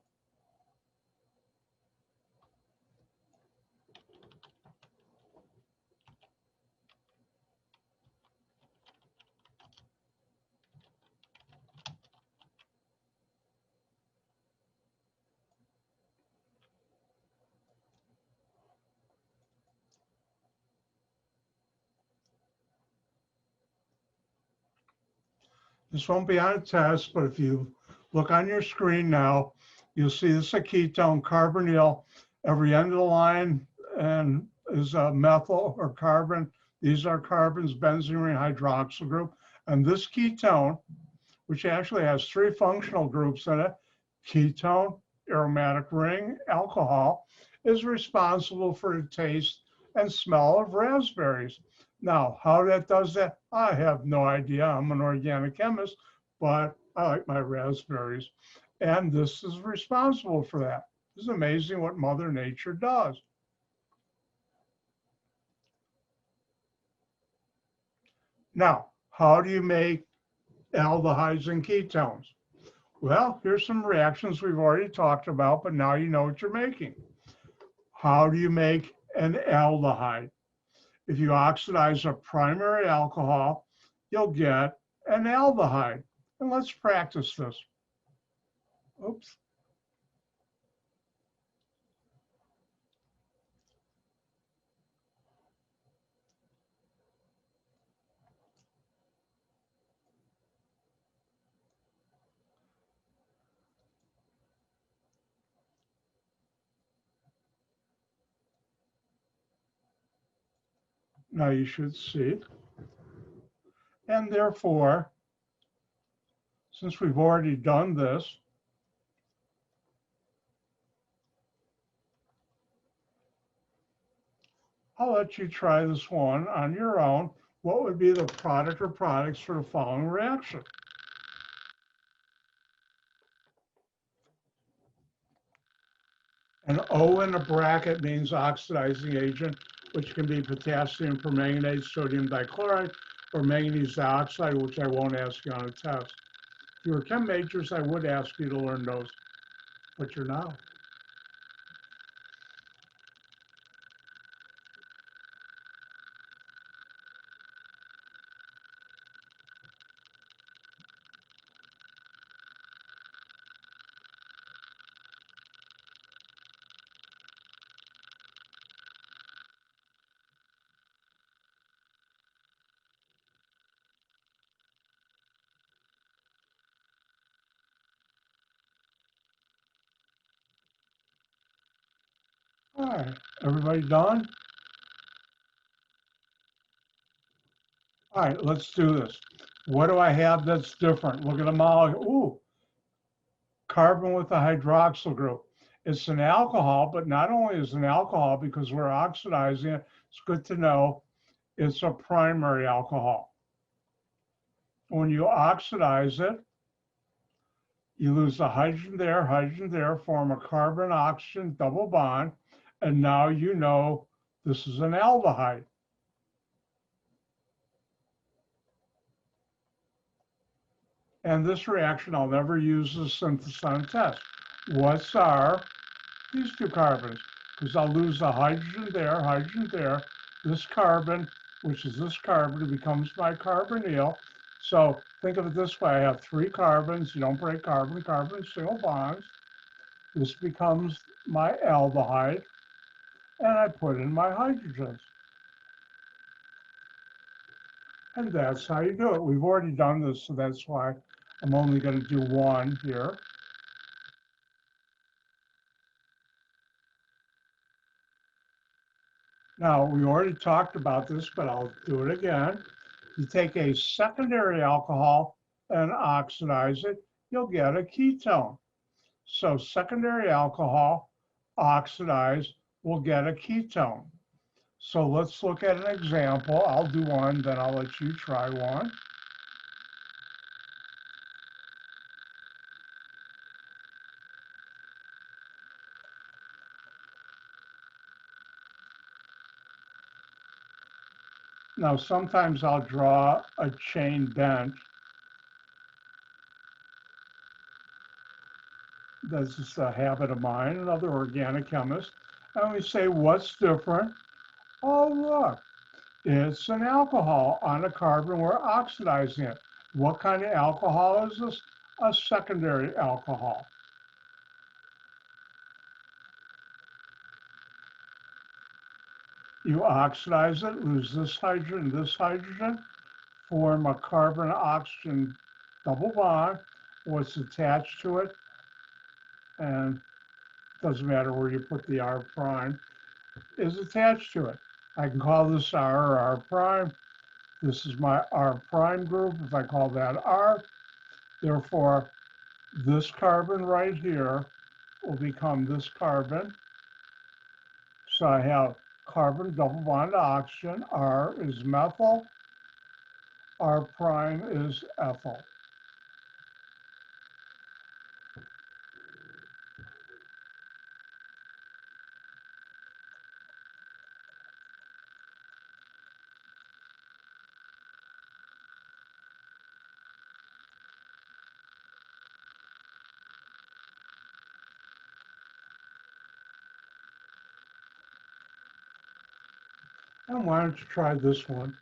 This won't be on a test, but if you look on your screen now, you'll see this is a ketone, carbonyl. Every end of the line and is a methyl or carbon. These are carbons, benzene ring hydroxyl group. And this ketone, which actually has 3 functional groups in it, ketone, aromatic ring, alcohol, is responsible for the taste and smell of raspberries. Now, how that does that, I have no idea. I'm an organic chemist, but I like my raspberries. And this is responsible for that. It's amazing what Mother Nature does. Now, how do you make aldehydes and ketones? Well, here's some reactions we've already talked about, but now you know what you're making. How do you make an aldehyde? If you oxidize a primary alcohol, you'll get an aldehyde. And let's practice this. Oops. Now you should see. And therefore, since we've already done this, I'll let you try this one on your own. What would be the product or products for the following reaction? An O in a bracket means oxidizing agent, which can be potassium permanganate, sodium dichloride, or manganese dioxide, which I won't ask you on a test. If you were chem majors, I would ask you to learn those, but you're not. All right, everybody done? All right, let's do this. What do I have that's different? Look at the molecule. Ooh, carbon with a hydroxyl group. It's an alcohol, but not only is it an alcohol because we're oxidizing it, it's good to know it's a primary alcohol. When you oxidize it, you lose the hydrogen there, form a carbon-oxygen double bond, and now you know this is an aldehyde. And this reaction I'll never use as synthesis on test. What's our these two carbons? Because I'll lose the hydrogen there. This carbon, which is this carbon, becomes my carbonyl. So think of it this way. I have three carbons. You don't break carbon, single bonds. This becomes my aldehyde. And I put in my hydrogens. And that's how you do it. We've already done this, so that's why I'm only going to do one here. Now, we already talked about this, but I'll do it again. You take a secondary alcohol and oxidize it, you'll get a ketone. So secondary alcohol oxidized will get a ketone. So let's look at an example. I'll do one, then I'll let you try one. Now, sometimes I'll draw a chain bent. That's just a habit of mine, another organic chemist. And we say, what's different? Oh, look, it's an alcohol on a carbon. We're oxidizing it. What kind of alcohol is this? A secondary alcohol. You oxidize it, lose this hydrogen, form a carbon-oxygen double bond. What's attached to it, and it doesn't matter where you put the R prime, is attached to it. I can call this R or R prime. This is my R prime group. If I call that R, therefore, this carbon right here will become this carbon. So I have carbon double bond to oxygen. R is methyl. R prime is ethyl. And why don't you try this one?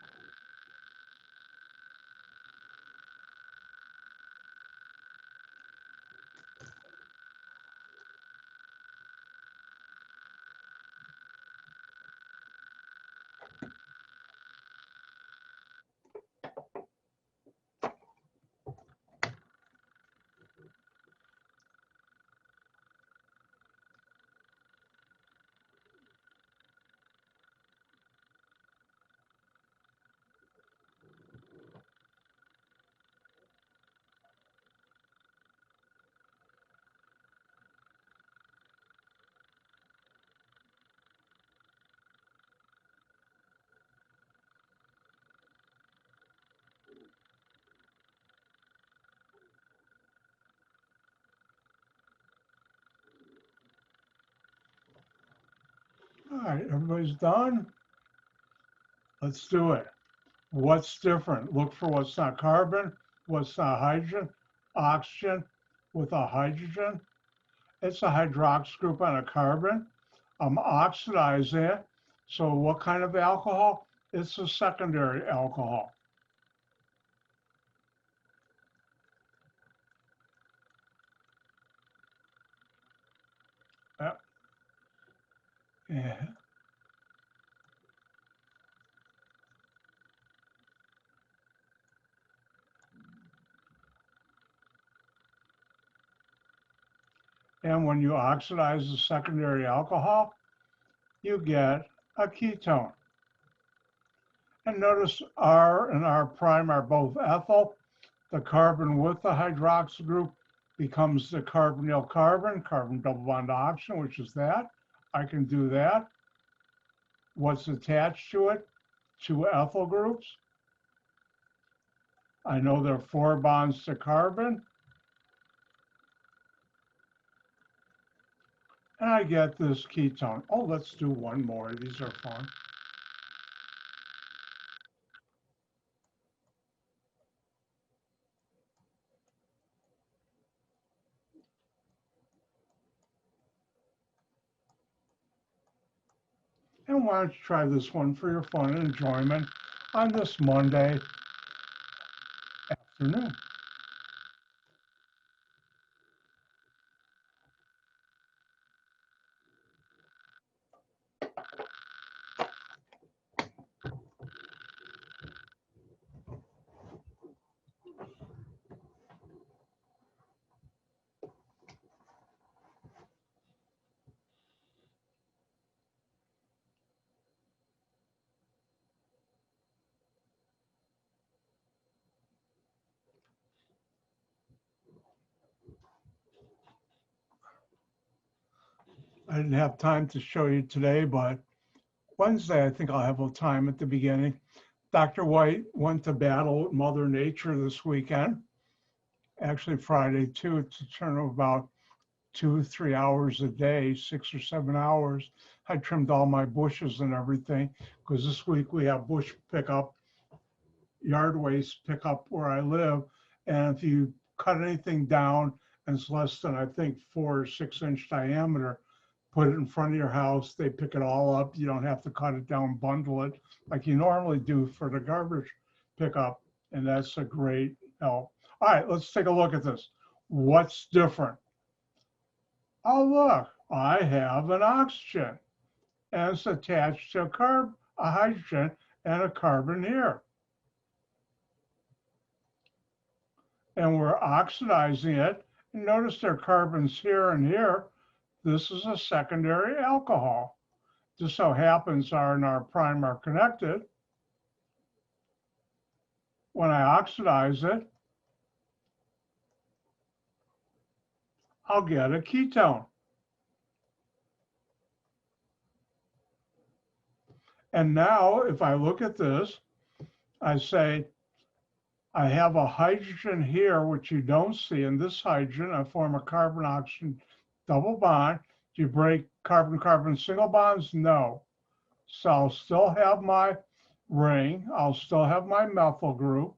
All right, everybody's done. Let's do it. What's different? Look for what's not carbon, what's not hydrogen, oxygen with a hydrogen. It's a hydroxy group on a carbon. I'm oxidizing it. So what kind of alcohol? It's a secondary alcohol. Yeah. And when you oxidize the secondary alcohol, you get a ketone. And notice R and R prime are both ethyl. The carbon with the hydroxy group becomes the carbonyl carbon, carbon double bond to oxygen, which is that. I can do that. What's attached to it? Two ethyl groups. I know there are 4 bonds to carbon. And I get this ketone. Oh, let's do one more. These are fun. And why don't you try this one for your fun and enjoyment on this Monday afternoon. I didn't have time to show you today, but Wednesday, I think I'll have a time at the beginning. Dr. White went to battle with Mother Nature this weekend, actually Friday too, to turn about 2-3 hours a day, 6 or 7 hours. I trimmed all my bushes and everything because this week we have bush pickup, yard waste pickup where I live. And if you cut anything down and it's less than, I think, 4 or 6 inch diameter, put it in front of your house, they pick it all up. You don't have to cut it down, bundle it like you normally do for the garbage pickup. And that's a great help. All right, let's take a look at this. What's different? Oh, look, I have an oxygen and it's attached to a hydrogen and a carbon here. And we're oxidizing it. And notice there are carbons here and here. This is a secondary alcohol. Just so happens R and R prime are connected. When I oxidize it, I'll get a ketone. And now if I look at this, I say, I have a hydrogen here, which you don't see in this hydrogen. I form a carbon-oxygen double bond. Do you break carbon-carbon single bonds? No. So I'll still have my ring. I'll still have my methyl group.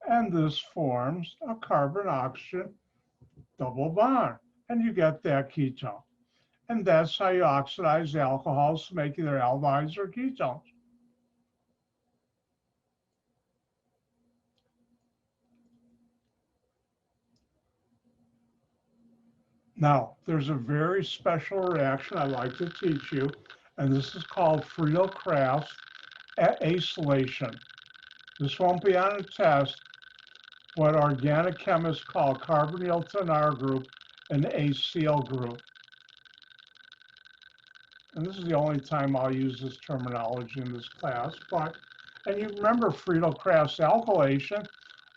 And this forms a carbon-oxygen double bond. And you get that ketone. And that's how you oxidize alcohols to make either aldehydes or ketones. Now, there's a very special reaction I'd like to teach you, and this is called Friedel-Crafts acylation. This won't be on a test, what organic chemists call carbonyl to an R group and acyl group. And this is the only time I'll use this terminology in this class, and you remember Friedel-Crafts alkylation.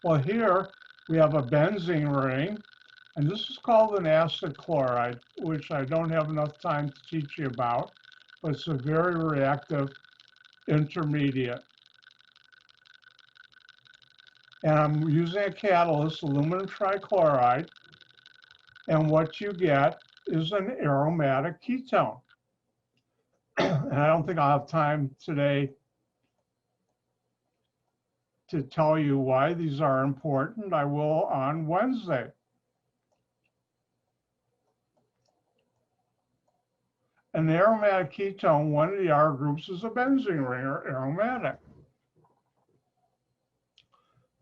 Well, here we have a benzene ring, and this is called an acid chloride, which I don't have enough time to teach you about, but it's a very reactive intermediate. And I'm using a catalyst, aluminum trichloride, and what you get is an aromatic ketone. And I don't think I'll have time today to tell you why these are important. I will on Wednesday. An aromatic ketone, one of the R groups is a benzene ring or aromatic.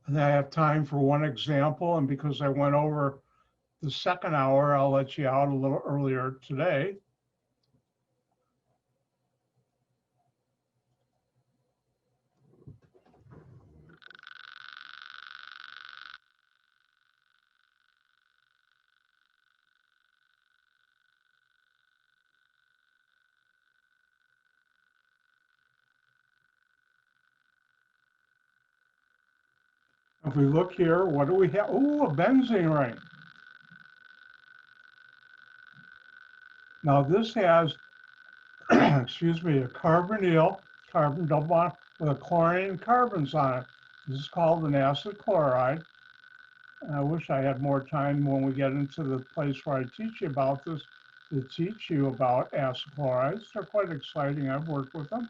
And I have time for one example, and because I went over the second hour, I'll let you out a little earlier today. If we look here, what do we have? Oh, a benzene ring. Now this has, excuse me, a carbonyl, carbon double bond with a chlorine and carbons on it. This is called an acid chloride. And I wish I had more time when we get into the place where I teach you about this to teach you about acid chlorides. They're quite exciting. I've worked with them.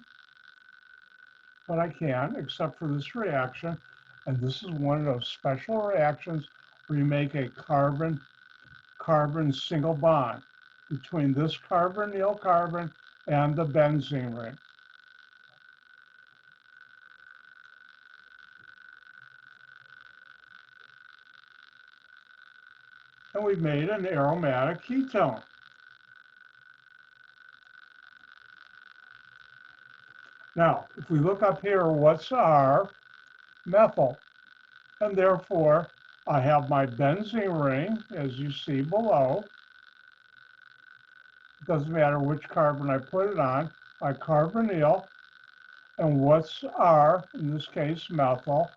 But I can't, except for this reaction. And this is one of those special reactions where you make a carbon-carbon single bond between this carbonyl carbon and the benzene ring. And we've made an aromatic ketone. Now, if we look up here, what's our methyl? And therefore, I have my benzene ring, as you see below. It doesn't matter which carbon I put it on, my carbonyl, and what's R, in this case, methyl,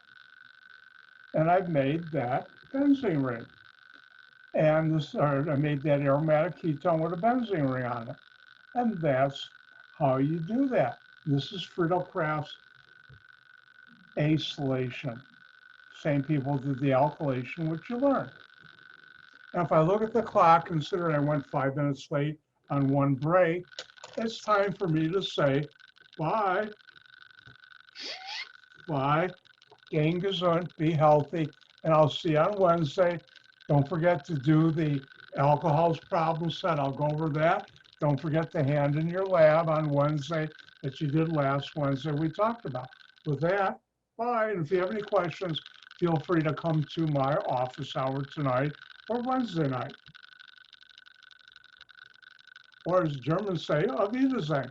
and I've made that benzene ring. And I made that aromatic ketone with a benzene ring on it. And that's how you do that. This is Friedel-Crafts acylation. Same people did the alkylation, which you learned. And if I look at the clock, considering I went 5 minutes late on one break, it's time for me to say bye. Bye. Gain gesund, be healthy, and I'll see you on Wednesday. Don't forget to do the alcohols problem set. I'll go over that. Don't forget to hand in your lab on Wednesday that you did last Wednesday we talked about. With that, bye. And if you have any questions, feel free to come to my office hour tonight or Wednesday night. Or as Germans say, auf Wiedersehen.